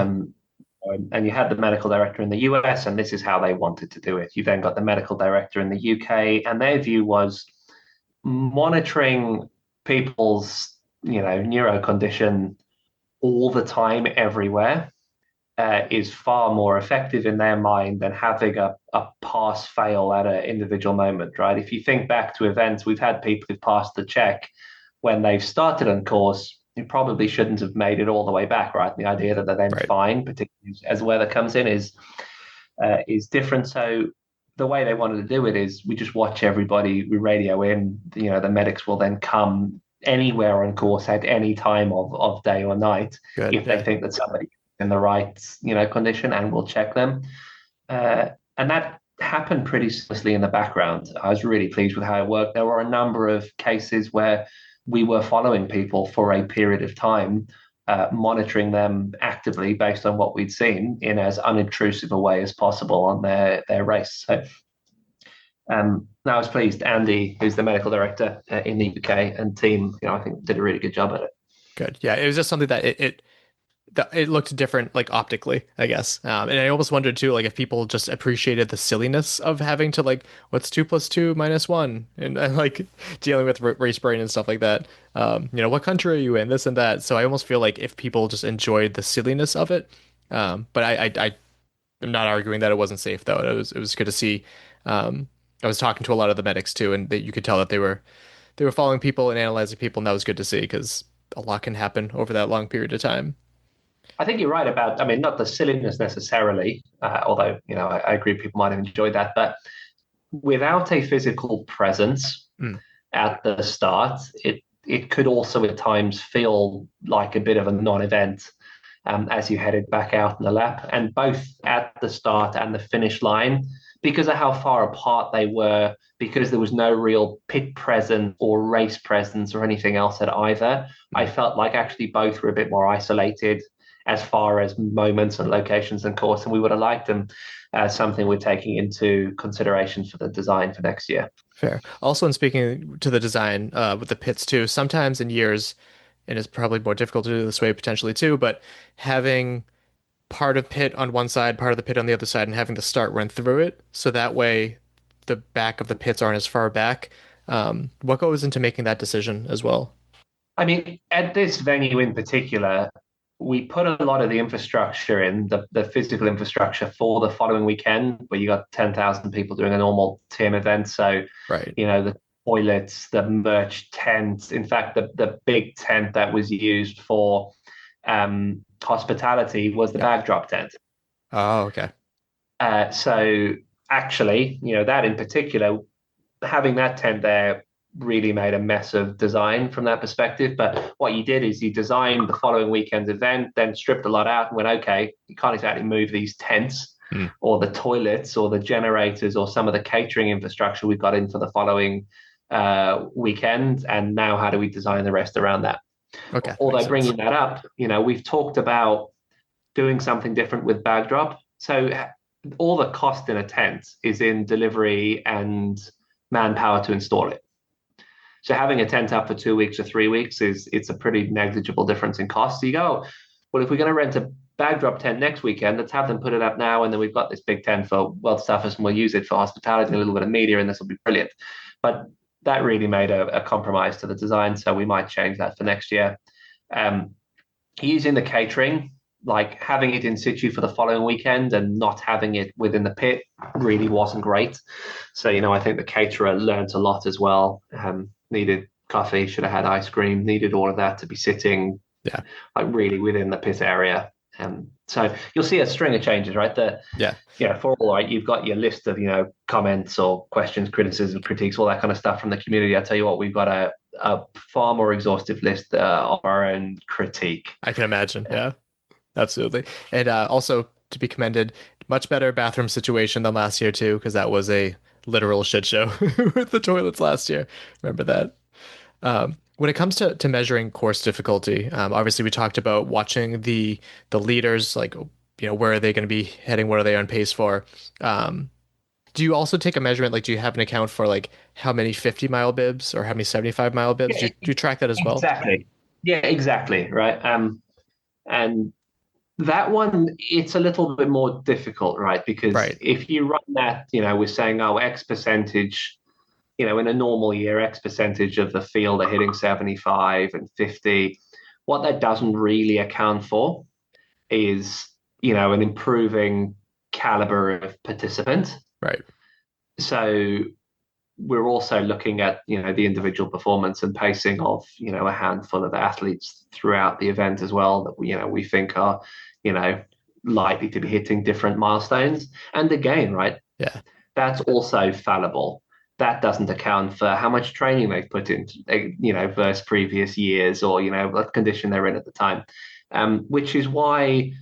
K: And you had the medical director in the US, and this is how they wanted to do it. You then got the medical director in the UK, and their view was monitoring people's, neuro condition all the time, everywhere, is far more effective in their mind than having a pass-fail at an individual moment, right? If you think back to events, we've had people who've passed the check when they've started on course. You probably shouldn't have made it all the way back, right? The idea that they're then fine, particularly as weather comes in, is different. So the way they wanted to do it is we just watch everybody, we radio in, the medics will then come anywhere on course at any time of day or night if they think that somebody's in the right, condition, and we'll check them. And that happened pretty seamlessly in the background. I was really pleased with how it worked. There were a number of cases where we were following people for a period of time, monitoring them actively based on what we'd seen in as unobtrusive a way as possible on their race. So I was pleased. Andy, who's the medical director in the UK, and team, I think did a really good job at it.
I: Good. Yeah, it was just something that it looked different, like optically, I guess. And I almost wondered too, like if people just appreciated the silliness of having to like, what's 2 + 2 - 1, and like dealing with race brain and stuff like that. What country are you in? This and that. So I almost feel like if people just enjoyed the silliness of it, but I'm not arguing that it wasn't safe though. It was good to see. I was talking to a lot of the medics too, and you could tell that they were following people and analyzing people, and that was good to see because a lot can happen over that long period of time.
K: I think you're right about, not the silliness necessarily, although, I agree people might have enjoyed that, but without a physical presence at the start, it could also at times feel like a bit of a non-event as you headed back out in the lap, and both at the start and the finish line, because of how far apart they were, because there was no real pit presence or race presence or anything else at either, I felt like actually both were a bit more isolated as far as moments and locations and course, and we would have liked them as something we're taking into consideration for the design for next year.
I: Fair. Also, in speaking to the design with the pits too, sometimes in years, and it's probably more difficult to do this way potentially too, but having part of pit on one side, part of the pit on the other side, and having the start run through it, so that way the back of the pits aren't as far back. What goes into making that decision as well?
K: At this venue in particular, we put a lot of the infrastructure in, the physical infrastructure for the following weekend, where you got 10,000 people doing a normal team event. So, the toilets, the merch tents, in fact, the big tent that was used for hospitality was the bag drop tent.
I: Oh, okay.
K: So actually, that in particular, having that tent there really made a mess of design from that perspective. But what you did is you designed the following weekend's event, then stripped a lot out and went, okay, you can't exactly move these tents or the toilets or the generators or some of the catering infrastructure we've got in for the following weekend. And now how do we design the rest around that?
I: Okay.
K: Although bringing that up, we've talked about doing something different with bag drop. So all the cost in a tent is in delivery and manpower to install it. So having a tent up for 2 weeks or 3 weeks it's a pretty negligible difference in cost. So you go, well, if we're going to rent a bag drop tent next weekend, let's have them put it up now, and then we've got this big tent for World's Toughest, and we'll use it for hospitality and a little bit of media, and this will be brilliant. But that really made a compromise to the design, so we might change that for next year. Using the catering, like having it in situ for the following weekend and not having it within the pit really wasn't great. So, I think the caterer learned a lot as well. Needed coffee, should have had ice cream, needed all of that to be sitting like really within the pit area. So you'll see a string of changes, right? For all right, you've got your list of, comments or questions, criticisms, critiques, all that kind of stuff from the community. I tell you what, we've got a far more exhaustive list of our own critique.
I: I can imagine. Yeah, absolutely. And also to be commended, much better bathroom situation than last year too, because that was a literal shit show with the toilets last year. Remember that? When it comes to measuring course difficulty, obviously we talked about watching the leaders, like, where are they going to be heading? What are they on pace for? Do you also take a measurement? Like, do you have an account for like how many 50-mile bibs or how many 75-mile bibs? Do you track that as well?
K: Exactly. Yeah, exactly. Right. And that one, it's a little bit more difficult, right? Because if you run that, we're saying, X percentage, in a normal year, X percentage of the field are hitting 75 and 50. What that doesn't really account for is, an improving caliber of participant.
I: Right.
K: So we're also looking at, the individual performance and pacing of, a handful of athletes throughout the event as well that we think are, likely to be hitting different milestones. And again, right?
I: Yeah.
K: That's also fallible. That doesn't account for how much training they've put in, versus previous years or, what condition they're in at the time. Which is why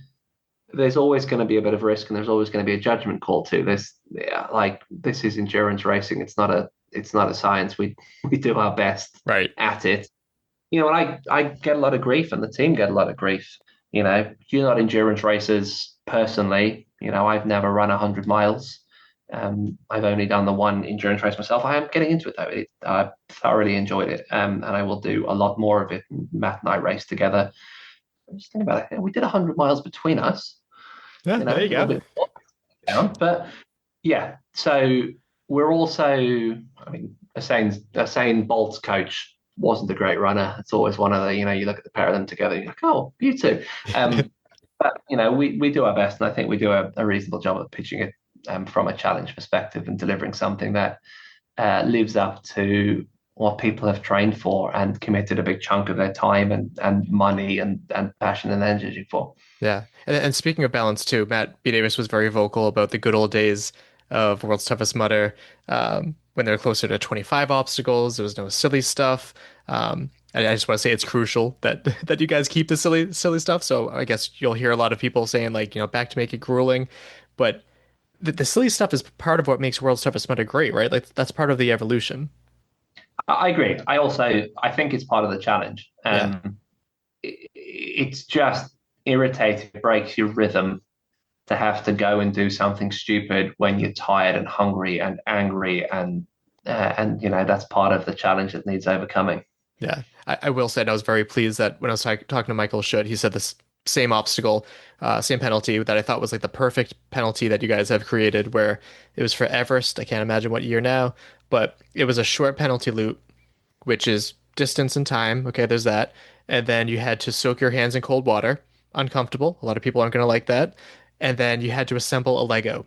K: there's always going to be a bit of risk and there's always going to be a judgment call to this. This is endurance racing. It's not a science. We do our best at it. And I get a lot of grief and the team get a lot of grief. You're not endurance racers personally. I've never run 100 miles. I've only done the one endurance race myself. I am getting into it though. I thoroughly enjoyed it, and I will do a lot more of it. Matt and I raced together. I'm just thinking about it. We did 100 miles between us.
I: Yeah, there you go.
K: But yeah, so we're also. Usain Bolt's coach wasn't a great runner. It's always one of the. You look at the pair of them together. You're like, oh, you two. But we do our best, and I think we do a reasonable job of pitching it. From a challenge perspective and delivering something that lives up to what people have trained for and committed a big chunk of their time and money and passion and energy for.
I: Yeah. And speaking of balance too, Matt B. Davis was very vocal about the good old days of World's Toughest Mudder when they're closer to 25 obstacles. There was no silly stuff. And I just want to say it's crucial that you guys keep the silly stuff. So I guess you'll hear a lot of people saying back to make it grueling, but the silly stuff is part of what makes World's Toughest Mudder great, right? Like that's part of the evolution.
K: I agree. I think it's part of the challenge. It's just irritating. It breaks your rhythm to have to go and do something stupid when you're tired and hungry and angry and that's part of the challenge that needs overcoming.
I: Yeah, I will say I was very pleased that when I was talking to Michael Schutt, he said this same obstacle, same penalty that I thought was like the perfect penalty that you guys have created, where it was for Everest. I can't imagine what year now, but it was a short penalty loop, which is distance and time. Okay, there's that. And then you had to soak your hands in cold water. Uncomfortable. A lot of people aren't going to like that. And then you had to assemble a Lego.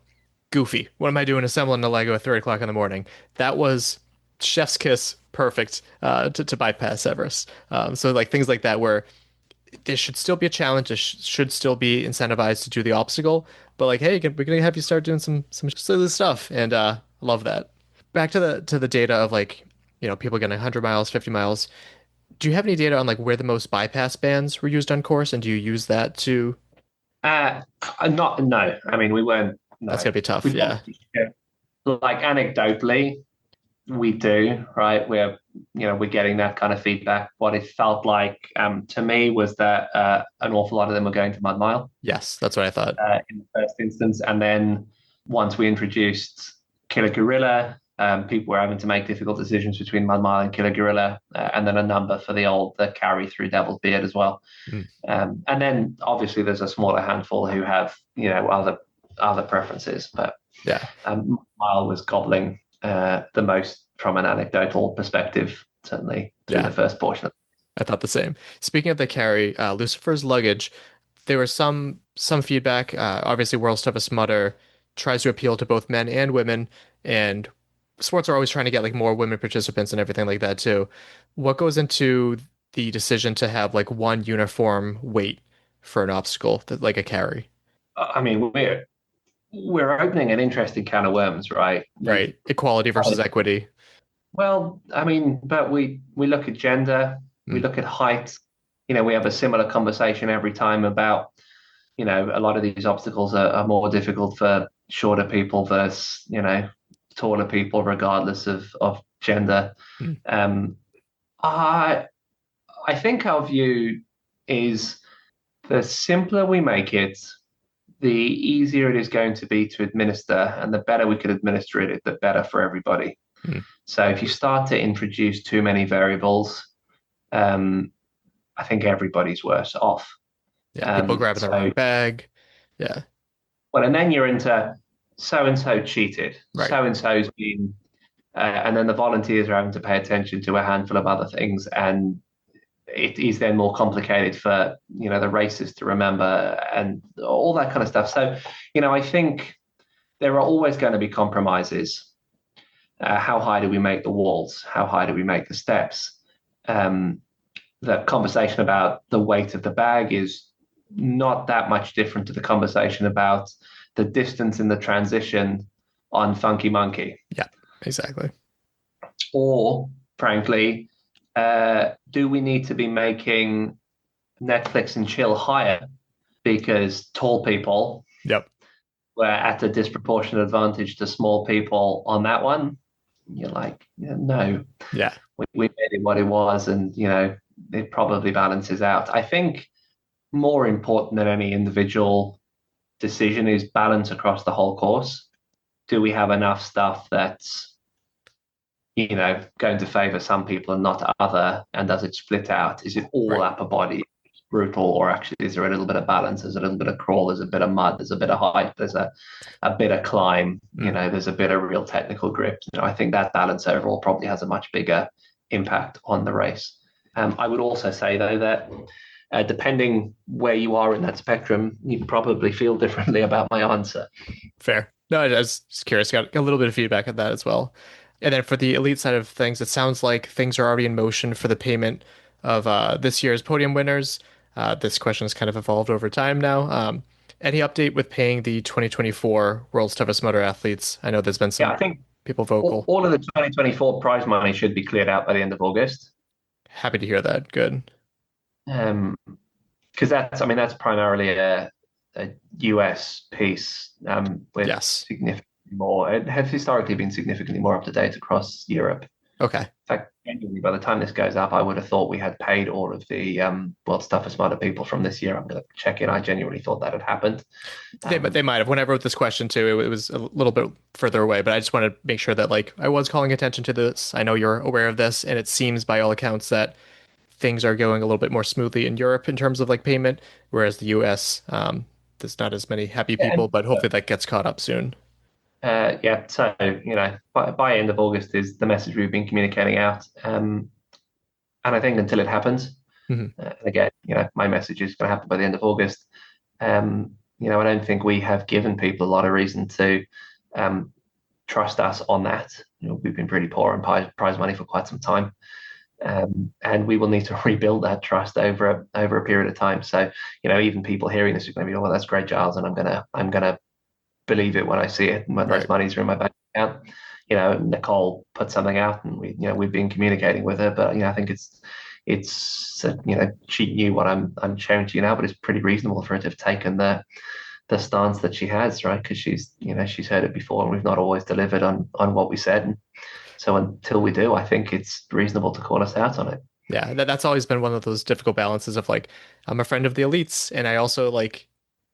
I: Goofy. What am I doing assembling a Lego at 3:00 in the morning? That was chef's kiss perfect to bypass Everest. So like things like that where there should still be a challenge. There should still be incentivized to do the obstacle. But like, hey, we're going to have you start doing some silly stuff. And I love that. Back to the data of like people getting 100 miles, 50 miles. Do you have any data on like where the most bypass bands were used on course, and do you use that to?
K: Not no. I mean, we weren't. No.
I: That's gonna be tough. Yeah.
K: Like anecdotally, we do, right? We're getting that kind of feedback. What it felt like to me was that an awful lot of them were going to Mud Mile.
I: Yes, that's what I thought.
K: In the first instance, and then once we introduced Killer Gorilla, people were having to make difficult decisions between Mud Mile and Killer Gorilla, and then a number for the carry through Devil's Beard as well. And then obviously there's a smaller handful who have other preferences, but Mud Mile was gobbling the most from an anecdotal perspective, certainly through the first portion.
I: I thought the same. Speaking of the carry, Lucifer's luggage, there was some feedback. Obviously, World's Toughest Mudder tries to appeal to both men and women, and sports are always trying to get like more women participants and everything like that too. What goes into the decision to have like one uniform weight for an obstacle, like a carry?
K: I mean, we're opening an interesting can of worms, right?
I: Right. Equality versus equity.
K: Well, I mean, but we look at gender, we look at height. We have a similar conversation every time about, a lot of these obstacles are more difficult for shorter people versus, taller people, regardless of gender. I think our view is the simpler we make it, the easier it is going to be to administer, and the better we can administer it, the better for everybody. So if you start to introduce too many variables, I think everybody's worse off.
I: Yeah, people grabbing the wrong bag. Yeah.
K: Well, and then you're into so-and-so cheated, so-and-so's been, and then the volunteers are having to pay attention to a handful of other things, and it is then more complicated for, the races to remember and all that kind of stuff. So, I think there are always going to be compromises. How high do we make the walls? How high do we make the steps? The conversation about the weight of the bag is not that much different to the conversation about the distance in the transition on Funky Monkey.
I: Yeah, exactly.
K: Or, frankly, do we need to be making Netflix and chill higher because tall people were at a disproportionate advantage to small people on that one? You're like, no.
I: Yeah.
K: We made it what it was, and, it probably balances out. I think more important than any individual decision is balance across the whole course. Do we have enough stuff that's, going to favor some people and not other? And does it split out? Is it all upper body, brutal, or actually is there a little bit of balance? There's a little bit of crawl, there's a bit of mud, there's a bit of height, there's a bit of climb, there's a bit of real technical grip. I think that balance overall probably has a much bigger impact on the race. I would also say, though, that depending where you are in that spectrum, you probably feel differently about my answer.
I: Fair. No, I was just curious. Got a little bit of feedback on that as well. And then for the elite side of things, it sounds like things are already in motion for the payment of this year's podium winners. This question has kind of evolved over time now. Any update with paying the 2024 World's Toughest Mudder athletes? I know there's been some
K: I think
I: people vocal.
K: All of the 2024 prize money should be cleared out by the end of August.
I: Happy to hear that. Good.
K: Because that's primarily a US piece with significantly more. It has historically been significantly more up to date across Europe.
I: Okay.
K: In fact, genuinely, by the time this goes up, I would have thought we had paid all of the World's Toughest Mudder people from this year. I'm going to check in. I genuinely thought that had happened.
I: They might have. When I wrote this question too, it was a little bit further away, but I just wanted to make sure that I was calling attention to this. I know you're aware of this, and it seems by all accounts that things are going a little bit more smoothly in Europe in terms of payment, whereas the US, there's not as many happy people, but hopefully that gets caught up soon.
K: So, by end of August is the message we've been communicating out. And I think until it happens, again, my message is going to happen by the end of August. I don't think we have given people a lot of reason to trust us on that. We've been pretty poor on prize money for quite some time. And we will need to rebuild that trust over a period of time. So, even people hearing this are going to be, oh, well, that's great, Giles, and I'm gonna believe it when I see it and when those monies are in my bank account. Nicole put something out, and we've been communicating with her. But I think it's she knew what I'm showing to you now, but it's pretty reasonable for her to have taken the stance that she has, right? Because she's heard it before, and we've not always delivered on what we said. And so until we do, I think it's reasonable to call us out on it.
I: Yeah, that's always been one of those difficult balances of like, I'm a friend of the elites, and I also like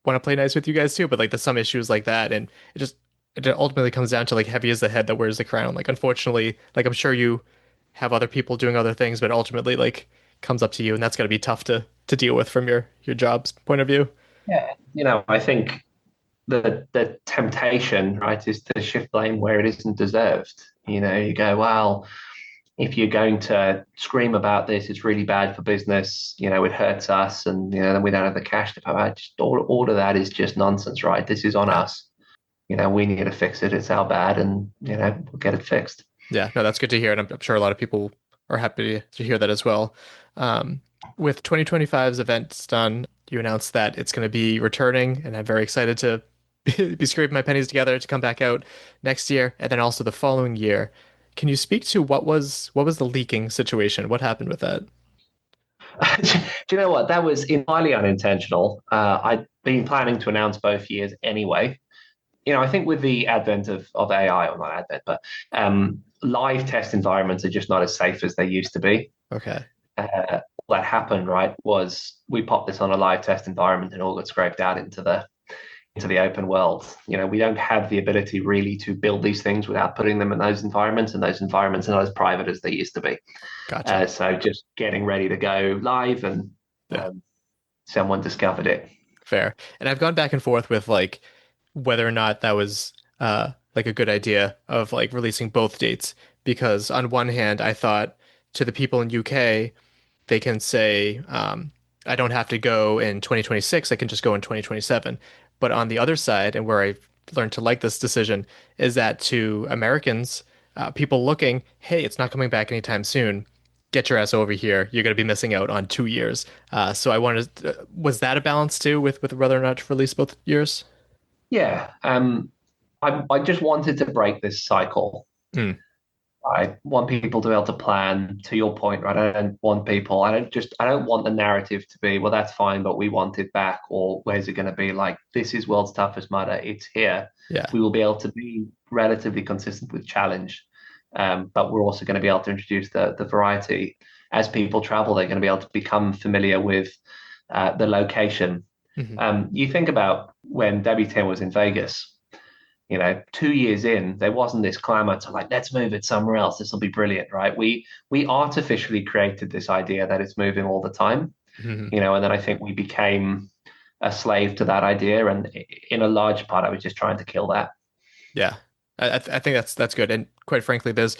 I: want to play nice with you guys too, but like there's some issues like that, and it ultimately comes down to like heavy is the head that wears the crown. Like unfortunately, like I'm sure you have other people doing other things, but ultimately like comes up to you, and that's got to be tough to deal with from your job's point of view.
K: Yeah, I think the temptation, right, is to shift blame where it isn't deserved. You go, well, if you're going to scream about this, it's really bad for business. It hurts us, and then we don't have the cash to pay out. All of that is just nonsense, right? This is on us. We need to fix it. It's our bad, and we'll get it fixed.
I: Yeah, no, that's good to hear, and I'm sure a lot of people are happy to hear that as well. With 2025's events done, you announced that it's going to be returning, and I'm very excited to be scraping my pennies together to come back out next year, and then also the following year. Can you speak to what was the leaking situation? What happened with that?
K: Do you know what? That was entirely unintentional. I'd been planning to announce both years anyway. I think with the advent of AI, or not advent, but live test environments are just not as safe as they used to be.
I: Okay.
K: What happened, right, was we popped this on a live test environment and all got scraped out into the open world. We don't have the ability really to build these things without putting them in those environments, and those environments are not as private as they used to be.
I: Gotcha.
K: So just getting ready to go live, and someone discovered it.
I: Fair. And I've gone back and forth with like whether or not that was like a good idea of like releasing both dates, because on one hand, I thought to the people in UK, they can say, I don't have to go in 2026, I can just go in 2027. But on the other side, and where I've learned to like this decision, is that to Americans, people looking, hey, it's not coming back anytime soon. Get your ass over here. You're going to be missing out on 2 years. So I wanted, was that a balance too with whether or not to release both years?
K: Yeah. I just wanted to break this cycle. I want people to be able to plan, to your point, right? I don't want the narrative to be, well, that's fine, but we want it back, or where's it going to be? Like, this is world's toughest mudder. It's here.
I: Yeah.
K: We will be able to be relatively consistent with challenge, but we're also going to be able to introduce the variety. As people travel, they're going to be able to become familiar with the location.
I: Mm-hmm.
K: You think about when Debbie Tim was in Vegas. 2 years in, there wasn't this clamor to like, let's move it somewhere else. This will be brilliant, right? We artificially created this idea that it's moving all the time, and then I think we became a slave to that idea. And in a large part, I was just trying to kill that.
I: Yeah, I think that's good. And quite frankly, there's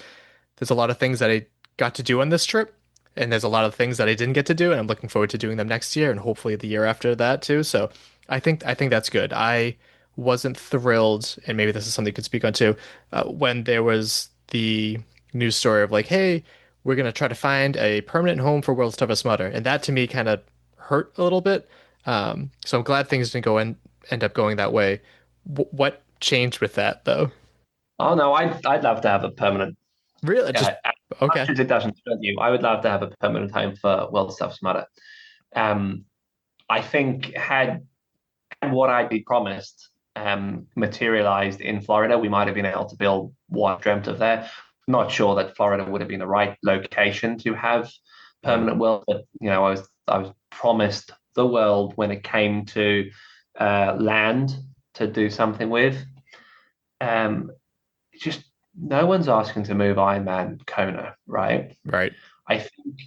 I: a lot of things that I got to do on this trip, and there's a lot of things that I didn't get to do, and I'm looking forward to doing them next year and hopefully the year after that too. So I think that's good. I wasn't thrilled, and maybe this is something you could speak on too, when there was the news story of like, hey, we're going to try to find a permanent home for World's Toughest Mudder. And that to me kind of hurt a little bit. So I'm glad things didn't end up going that way. What changed with that though?
K: Oh no, I'd love to have a permanent.
I: Really? Okay.
K: As it doesn't hurt you, I would love to have a permanent home for World's Toughest Mudder. I think had what I'd be promised materialized in Florida, we might have been able to build what I dreamt of there. Not sure that Florida would have been the right location to have permanent world, but I was promised the world when it came to land to do something with. Just no one's asking to move Ironman Kona, right?
I: Right.
K: I think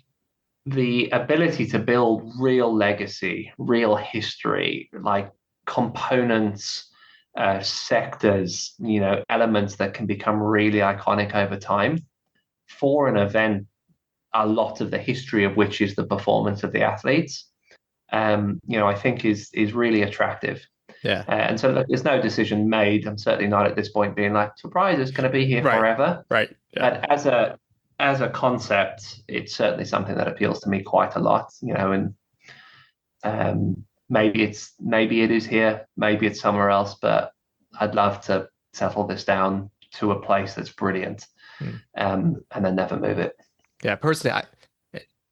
K: the ability to build real legacy, real history, like components, sectors, elements that can become really iconic over time for an event, a lot of the history of which is the performance of the athletes, I think is really attractive.
I: Yeah.
K: And so there's no decision made. I'm certainly not at this point being like, surprise, it's going to be here forever.
I: Right. Yeah.
K: But as a concept, it's certainly something that appeals to me quite a lot, and maybe it is here, maybe it's somewhere else, but I'd love to settle this down to a place that's brilliant, and then never move it.
I: Yeah, personally,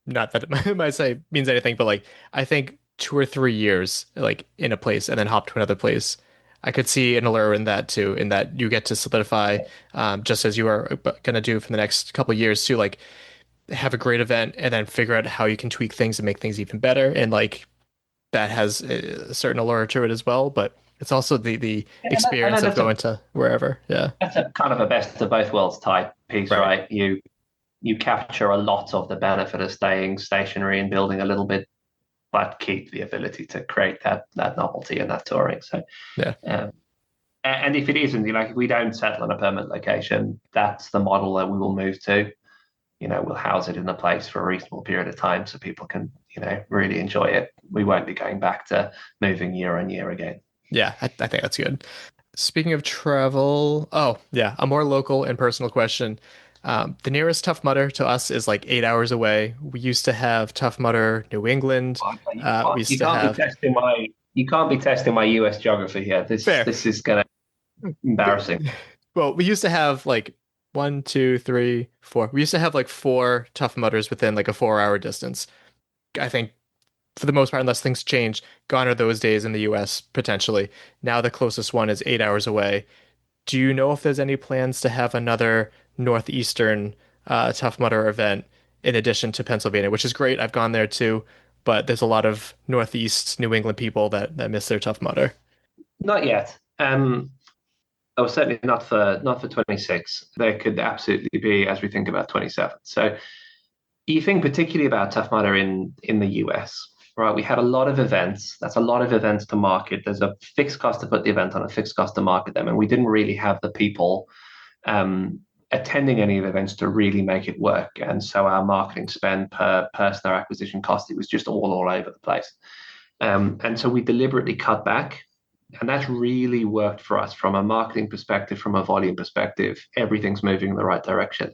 I: not that it might say means anything, but like I think 2 or 3 years like in a place and then hop to another place. I could see an allure in that too, in that you get to solidify, just as you are going to do for the next couple of years too, like have a great event and then figure out how you can tweak things and make things even better. And like that has a certain allure to it as well, but it's also the experience of going to wherever. Yeah.
K: That's a kind of a best of both worlds type piece, right? You capture a lot of the benefit of staying stationary and building a little bit, but keep the ability to create that novelty and that touring. So,
I: yeah.
K: And if it isn't, like if we don't settle on a permanent location, that's the model that we will move to. We'll house it in a place for a reasonable period of time so people can, really enjoy it. We won't be going back to moving year on year again.
I: Yeah, I think that's good. Speaking of travel, a more local and personal question. The nearest Tough Mudder to us is like 8 hours away. We used to have Tough Mudder New England.
K: You can't be testing my US geography here. This is gonna embarrassing.
I: Well, we used to have like 1, 2, 3, 4. We used to have like 4 Tough Mudders within like a 4-hour distance. I think for the most part, unless things change, gone are those days in the US potentially. Now the closest one is 8 hours away. Do you know if there's any plans to have another Northeastern Tough Mudder event in addition to Pennsylvania, which is great. I've gone there too, but there's a lot of Northeast New England people that miss their Tough Mudder.
K: Not yet. Certainly not for 26. There could absolutely be as we think about 27. So you think particularly about Tough Mudder in the US, right? We had a lot of events. That's a lot of events to market. There's a fixed cost to put the event on, a fixed cost to market them, and we didn't really have the people attending any of the events to really make it work. And so our marketing spend per person, our acquisition cost, it was just all over the place. And so we deliberately cut back, and that's really worked for us from a marketing perspective, from a volume perspective. Everything's moving in the right direction.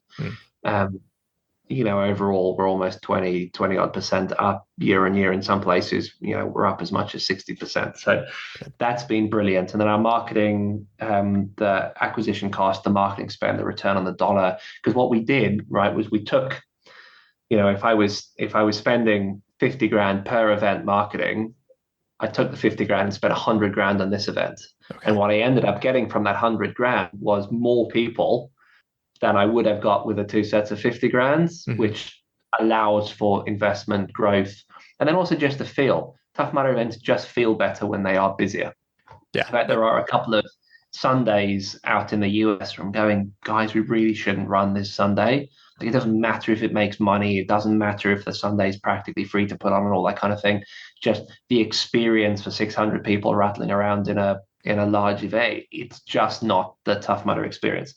K: Overall, we're almost 20 odd percent up year on year. In some places, we're up as much as 60%. So that's been brilliant. And then our marketing, the acquisition cost, the marketing spend, the return on the dollar. Because what we did, right, was we took, if I was spending 50 grand per event marketing, I took the 50 grand and spent 100 grand on this event. Okay. And what I ended up getting from that 100 grand was more people than I would have got with the 2 sets of 50 grands, which allows for investment growth. And then also just the feel. Tough Mudder events just feel better when they are busier.
I: Yeah.
K: In fact, there are a couple of Sundays out in the US from going, guys, we really shouldn't run this Sunday. Like, it doesn't matter if it makes money. It doesn't matter if the Sunday is practically free to put on and all that kind of thing. Just the experience for 600 people rattling around in a large event, it's just not the Tough Mudder experience.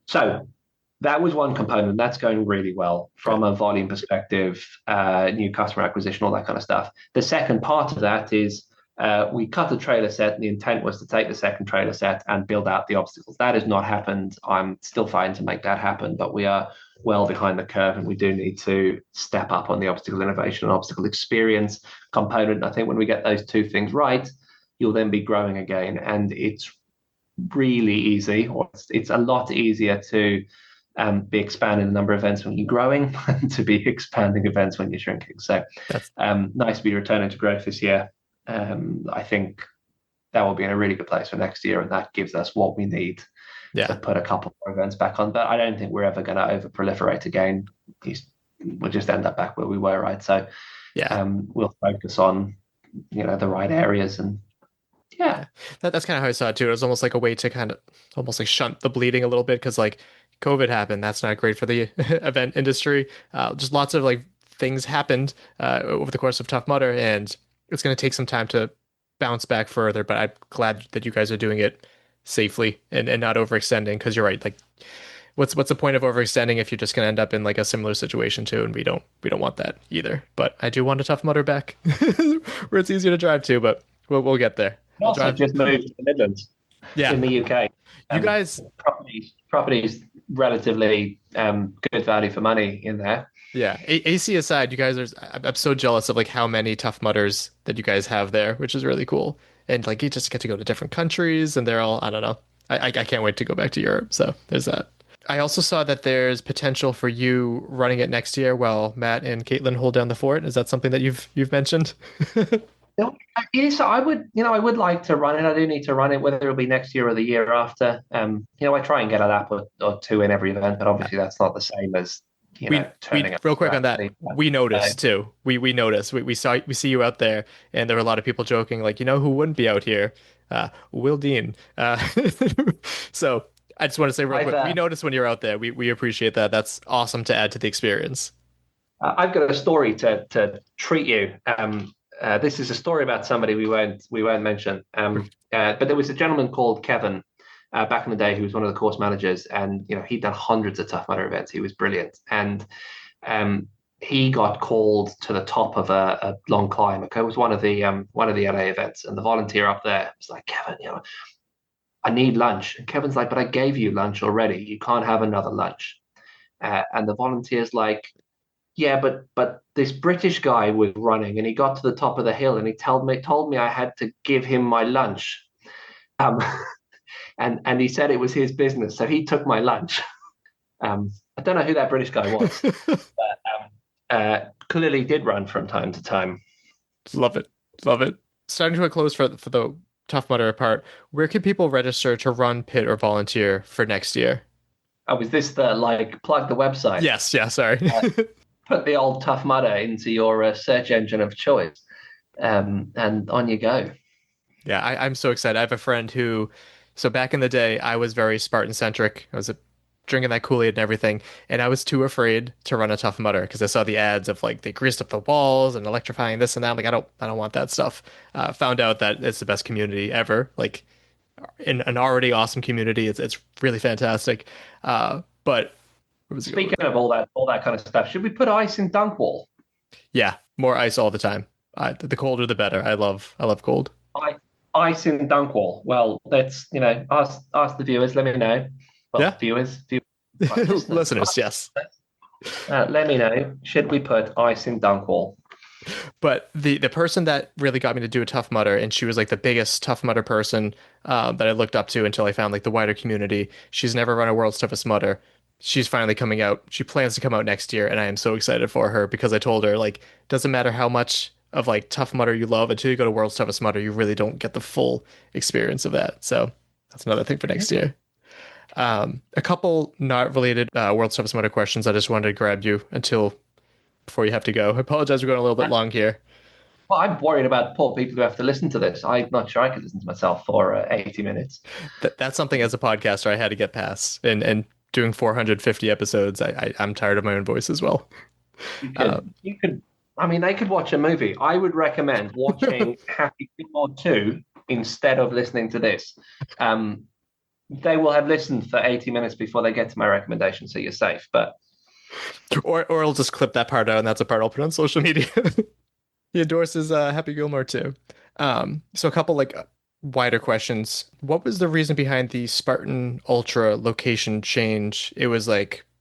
K: So that was one component. That's going really well from a volume perspective, new customer acquisition, all that kind of stuff. The second part of that is we cut the trailer set, and the intent was to take the second trailer set and build out the obstacles. That has not happened. I'm still fighting to make that happen, but we are well behind the curve, and we do need to step up on the obstacle innovation and obstacle experience component. And I think when we get those two things right, you'll then be growing again. And it's really easy, or it's a lot easier to be expanding the number of events when you're growing and to be expanding events when you're shrinking. So nice to be returning to growth this year. I think that will be in a really good place for next year, and that gives us what we need to put a couple more events back on. But I don't think we're ever going to over proliferate again. We'll just end up back where we were, right? So we'll focus on the right areas, and
I: that's kind of how I saw it too. It was almost like a way to kind of almost like shunt the bleeding a little bit, because like COVID happened. That's not great for the event industry. Just lots of like things happened over the course of Tough Mudder, and it's going to take some time to bounce back further. But I'm glad that you guys are doing it safely and not overextending, because you're right. Like, what's the point of overextending if you're just going to end up in like a similar situation too? And we don't want that either. But I do want a Tough Mudder back where it's easier to drive to. But we'll get there.
K: Also, just moved to the Midlands. In the UK.
I: You guys,
K: properties relatively good value for money in there.
I: Yeah, AC aside, you guys I'm so jealous of like how many Tough Mudders that you guys have there, which is really cool. And like you just get to go to different countries, and they're all, I don't know, I can't wait to go back to Europe. So there's that. I also saw that there's potential for you running it next year while Matt and Caitlin hold down the fort. Is that something that you've mentioned?
K: Yes, I would. I would like to run it. I do need to run it, whether it'll be next year or the year after. I try and get a lap or two in every event, but obviously that's not the same as turning up.
I: Real quick on that, we noticed too. We noticed. We see you out there, and there were a lot of people joking, like, who wouldn't be out here? Will Dean. So I just want to say real quick, we noticed when you're out there. We appreciate that. That's awesome to add to the experience.
K: I've got a story to treat you. This is a story about somebody we won't mention. But there was a gentleman called Kevin back in the day who was one of the course managers, and he'd done hundreds of Tough Mudder events. He was brilliant, and he got called to the top of a long climb. Okay, it was one of the LA events, and the volunteer up there was like, Kevin, I need lunch. And Kevin's like, but I gave you lunch already. You can't have another lunch. And the volunteer's like, yeah, but this British guy was running, and he got to the top of the hill, and he told me I had to give him my lunch. And he said it was his business, so he took my lunch. I don't know who that British guy was, but clearly did run from time to time.
I: Love it. Starting to a close for the Tough Mudder part. Where can people register to run, pit, or volunteer for next year?
K: Oh, is this the plug the website?
I: Yes. Yeah. Sorry.
K: Put the old Tough Mudder into your search engine of choice, and on you go.
I: Yeah, I'm so excited. I have a friend who, so back in the day, I was very Spartan centric. I was drinking that Kool-Aid and everything, and I was too afraid to run a Tough Mudder because I saw the ads of they greased up the walls and electrifying this and that. I'm like, I don't want that stuff. Found out that it's the best community ever. In an already awesome community, it's really fantastic. But
K: speaking of all that kind of stuff, should we put ice in Dunkwall?
I: Yeah, more ice all the time. The colder the better. I love cold.
K: Ice in Dunkwall. Well, let's ask the viewers. Let me know. Well,
I: yeah,
K: viewers,
I: listeners. Yes.
K: Let me know. Should we put ice in Dunkwall?
I: But the person that really got me to do a Tough Mudder, and she was the biggest Tough Mudder person that I looked up to until I found the wider community. She's never run a World's Toughest Mudder. She's finally coming out. She plans to come out next year, and I am so excited for her because I told her doesn't matter how much of Tough Mudder you love, until you go to World's Toughest Mudder, you really don't get the full experience of that. So that's another thing for next year. A couple not related World's Toughest Mudder questions. I just wanted to grab you before you have to go. I apologize for going a little bit long here.
K: Well, I'm worried about poor people who have to listen to this. I'm not sure I could listen to myself for 80 minutes. That's
I: something as a podcaster I had to get past. And doing 450 episodes, I'm tired of my own voice as well.
K: You could. I mean, they could watch a movie. I would recommend watching Happy Gilmore 2 instead of listening to this. They will have listened for 80 minutes before they get to my recommendation, so you're safe. But
I: or I'll just clip that part out, and that's a part I'll put on social media. He endorses Happy Gilmore too. So a couple wider questions. What was the reason behind the Spartan Ultra location change? It was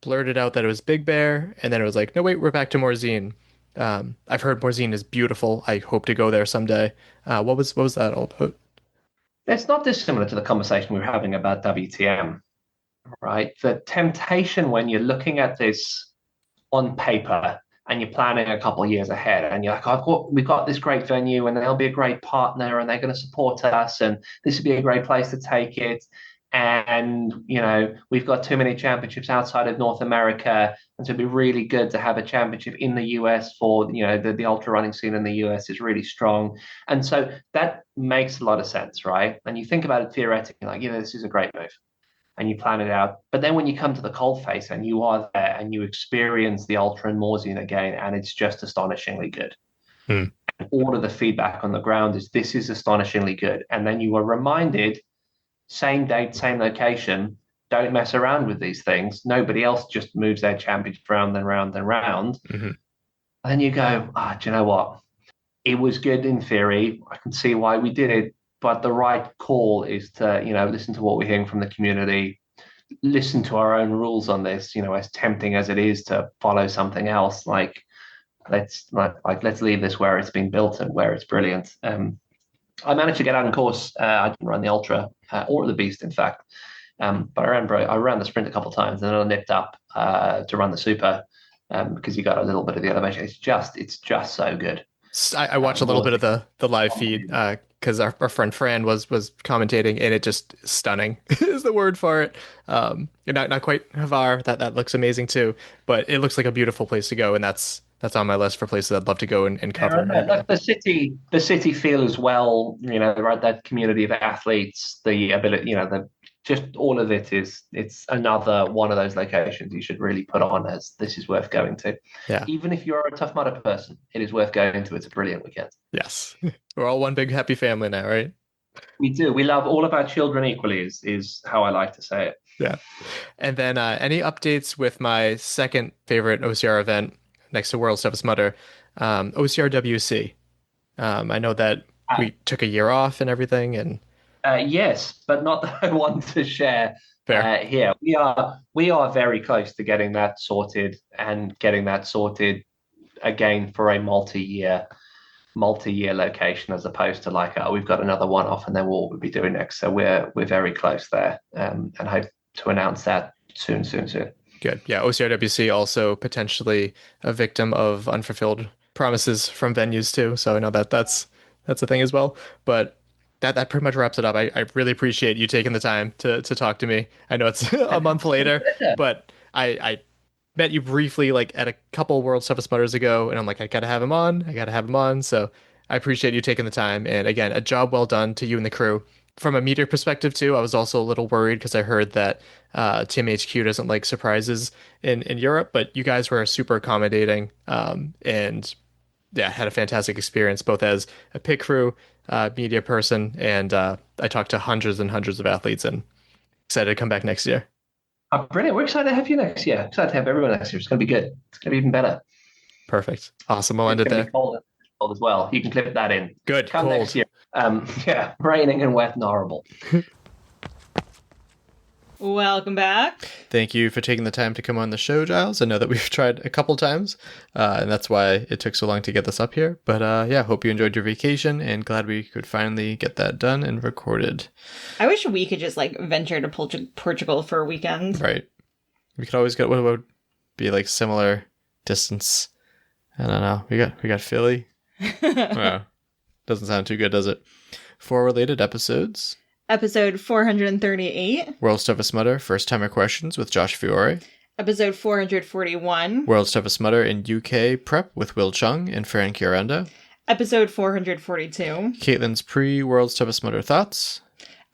I: blurted out that it was Big Bear, and then it was no wait, we're back to Morzine. I've heard Morzine is beautiful. I hope to go there someday. What was that all about?
K: It's not dissimilar to the conversation we were having about WTM, right? The temptation when you're looking at this on paper and you're planning a couple of years ahead, and you're like, we've got this great venue, and they'll be a great partner, and they're going to support us, and this would be a great place to take it. And, we've got too many championships outside of North America, and so it'd be really good to have a championship in the US for, the ultra running scene in the US is really strong. And so that makes a lot of sense, right? And you think about it theoretically, this is a great move, and you plan it out. But then when you come to the coalface and you are there and you experience the ultra in Morzine again, and it's just astonishingly good. And all of the feedback on the ground is, this is astonishingly good. And then you are reminded, same date, same location, don't mess around with these things. Nobody else just moves their championship round and round and round. Mm-hmm. And you go, do you know what? It was good in theory. I can see why we did it. But the right call is to, listen to what we're hearing from the community, listen to our own rules on this, as tempting as it is to follow something else. Let's leave this where it's been built and where it's brilliant. I managed to get out on course. I didn't run the Ultra or the Beast, in fact. But I ran the sprint a couple of times, and then I nipped up to run the Super because you got a little bit of the elevation. It's just so good.
I: I watched a little bit of the live feed because our friend Fran was commentating, and it just stunning is the word for it. Not quite Havar. That looks amazing too, but it looks like a beautiful place to go, and that's on my list for places I'd love to go and cover.
K: Like the city feel as well. Right, that community of athletes, the ability, just all of it's another one of those locations you should really put on as this is worth going to.
I: Yeah.
K: Even if you're a Tough Mudder person, it is worth going to. It's a brilliant weekend.
I: Yes. We're all one big happy family now, right?
K: We do. We love all of our children equally is how I like to say it.
I: Yeah. And then any updates with my second favorite OCR event next to World's Toughest Mudder, OCRWC. I know that we took a year off and everything, and
K: yes, but not that I want to share here. We are very close to getting that sorted again for a multi-year location, as opposed to like, we've got another one off and then what we'll be doing next. So we're very close there, and hope to announce that soon.
I: Good. Yeah, OCRWC also potentially a victim of unfulfilled promises from venues too. So I know that's a thing as well. But that pretty much wraps it up. I really appreciate you taking the time to talk to me. I know it's a month later, but I met you briefly like at a couple World's Toughest Mudders ago, and I'm like, I gotta have him on. So I appreciate you taking the time. And again, a job well done to you and the crew. From a meter perspective too, I was also a little worried because I heard that TMHQ doesn't like surprises in Europe, but you guys were super accommodating, and yeah, had a fantastic experience both as a pit crew, media person, and I talked to hundreds and hundreds of athletes, and excited to come back next year.
K: Oh, brilliant. We're excited to have you next year. Excited to have everyone next year. It's going to be good. It's going to be even better.
I: Perfect. Awesome. We'll end it there.
K: Cold as well. You can clip that in.
I: Good.
K: Come
I: cold.
K: Next year. Yeah, raining and wet and horrible.
J: Welcome back.
I: Thank you for taking the time to come on the show, Giles. I know that we've tried a couple times, and that's why it took so long to get this up here. But yeah, hope you enjoyed your vacation, and glad we could finally get that done and recorded.
J: I wish we could just like venture to Portugal for a weekend.
I: Right. We could always get what would be like similar distance. I don't know. We got Philly. Wow. Doesn't sound too good, does it? 4 related episodes.
J: Episode 438.
I: World's Toughest Mudder, First Timer Questions with Josh Fiore.
J: Episode 441.
I: World's Toughest Mudder in UK Prep with Will Chung and Fran Chiaranda.
J: Episode 442.
I: Caitlin's pre-World's Toughest Mudder Thoughts.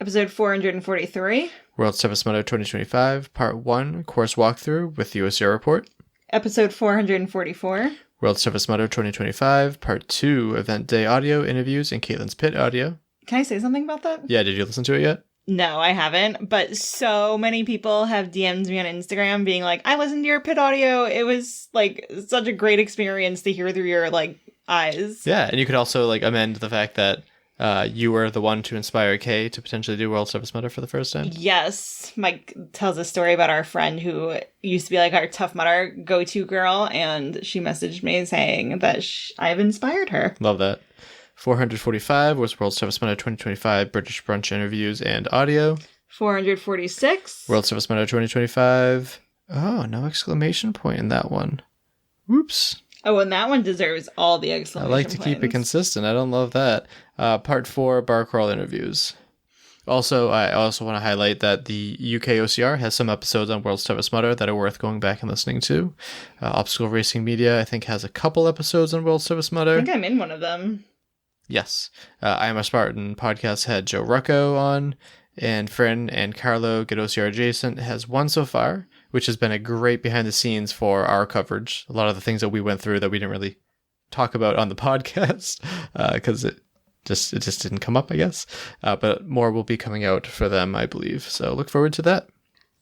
J: Episode 443.
I: World's Toughest Mudder 2025, Part 1, Course Walkthrough with the OCR Report.
J: Episode 444.
I: World's Toughest Mudder 2025, Part 2, Event Day Audio, Interviews, and Caitlin's Pit Audio.
J: Can I say something about that?
I: Yeah, did you listen to it yet?
J: No, I haven't, but so many people have DM'd me on Instagram being like, I listened to your pit audio. It was like such a great experience to hear through your like eyes.
I: Yeah, and you could also like amend the fact that you were the one to inspire Kay to potentially do World's Toughest Mudder for the first time.
J: Yes. Mike tells a story about our friend who used to be like our Tough Mudder go-to girl, and she messaged me saying that I've inspired her.
I: Love that. 445 was World's Toughest Mudder 2025 British Brunch Interviews and Audio.
J: 446.
I: World's Toughest Mudder 2025. Oh, no exclamation point in that one. Whoops.
J: Oh, and that one deserves all the exclamation
I: I like to keep it consistent. I don't love that. Part 4 Bar Crawl Interviews. Also, I also want to highlight that the UK OCR has some episodes on World's Toughest Mudder that are worth going back and listening to. Obstacle Racing Media, I think, has a couple episodes on World's Toughest Mudder.
J: I think I'm in one of them.
I: Yes. I Am a Spartan podcast had Joe Rucco on, and Fran and Carlo Get OCR Adjacent has one so far, which has been a great behind the scenes for our coverage. A lot of the things that we went through that we didn't really talk about on the podcast because it just didn't come up, I guess. But more will be coming out for them, I believe. So look forward to that.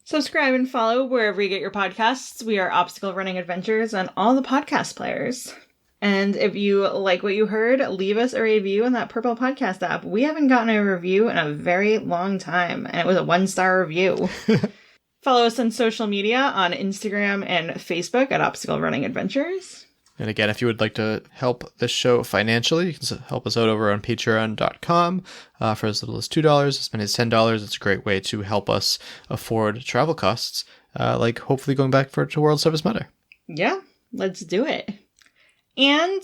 J: Subscribe and follow wherever you get your podcasts. We are Obstacle Running Adventures on all the podcast players. And if you like what you heard, leave us a review on that purple podcast app. We haven't gotten a review in a very long time, and it was a 1-star review. Follow us on social media on Instagram and Facebook at Obstacle Running Adventures.
I: And again, if you would like to help this show financially, you can help us out over on patreon.com for as little as $2, as many as $10. It's a great way to help us afford travel costs, like hopefully going back to World Service Matter.
J: Yeah, let's do it. And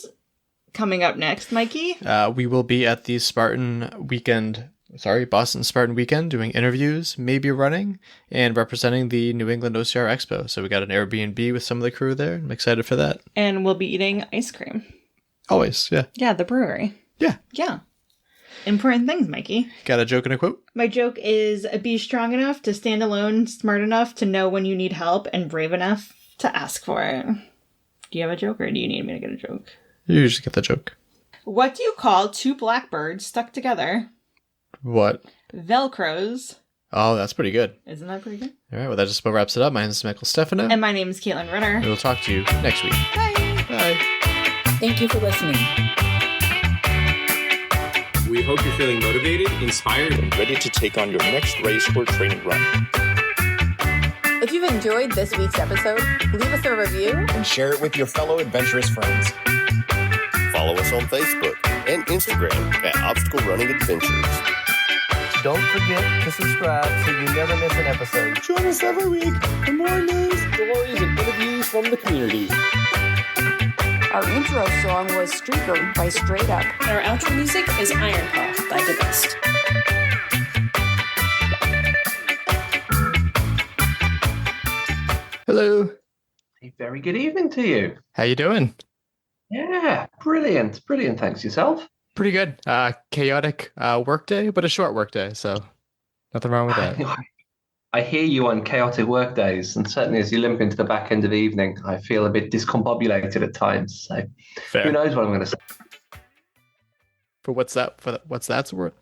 J: coming up next, Mikey?
I: We will be at the Boston Spartan weekend, doing interviews, maybe running, and representing the New England OCR Expo. So we got an Airbnb with some of the crew there. I'm excited for that.
J: And we'll be eating ice cream.
I: Always, yeah.
J: Yeah, the brewery.
I: Yeah.
J: Yeah. Important things, Mikey.
I: Got a joke and a quote?
J: My joke is be strong enough to stand alone, smart enough to know when you need help, and brave enough to ask for it. Do you have a joke, or do you need me to get a joke?
I: You usually get the joke.
J: What do you call two blackbirds stuck together?
I: What?
J: Velcros.
I: Oh, that's pretty good.
J: Isn't that pretty good?
I: All right, well, that just about wraps it up. My name is Michael Stefano.
J: And my name is Caitlin Ritter.
I: We will talk to you next week.
J: Bye.
I: Bye.
E: Thank you for listening.
H: We hope you're feeling motivated, inspired,
C: And ready to take on your next race or training run.
E: If you've enjoyed this week's episode, leave us a review
A: And share it with your fellow adventurous friends.
C: Follow us on Facebook and Instagram at Obstacle Running Adventures.
D: Don't forget to subscribe so you never miss an episode.
F: Join us every week for more news.
G: Stories and interviews from the community.
E: Our intro song was Streaker by Straight Up.
B: Our outro music is Iron Paw by The Best.
I: Hello.
K: A very good evening to you.
I: How you doing?
K: Yeah, brilliant. Brilliant. Thanks. Yourself?
I: Pretty good. Chaotic workday, but a short workday, so nothing wrong with that.
K: I hear you on chaotic work days, and certainly as you limp into the back end of the evening, I feel a bit discombobulated at times. So
I: Fair.
K: who knows what I'm going to say.
I: For what's that's worth?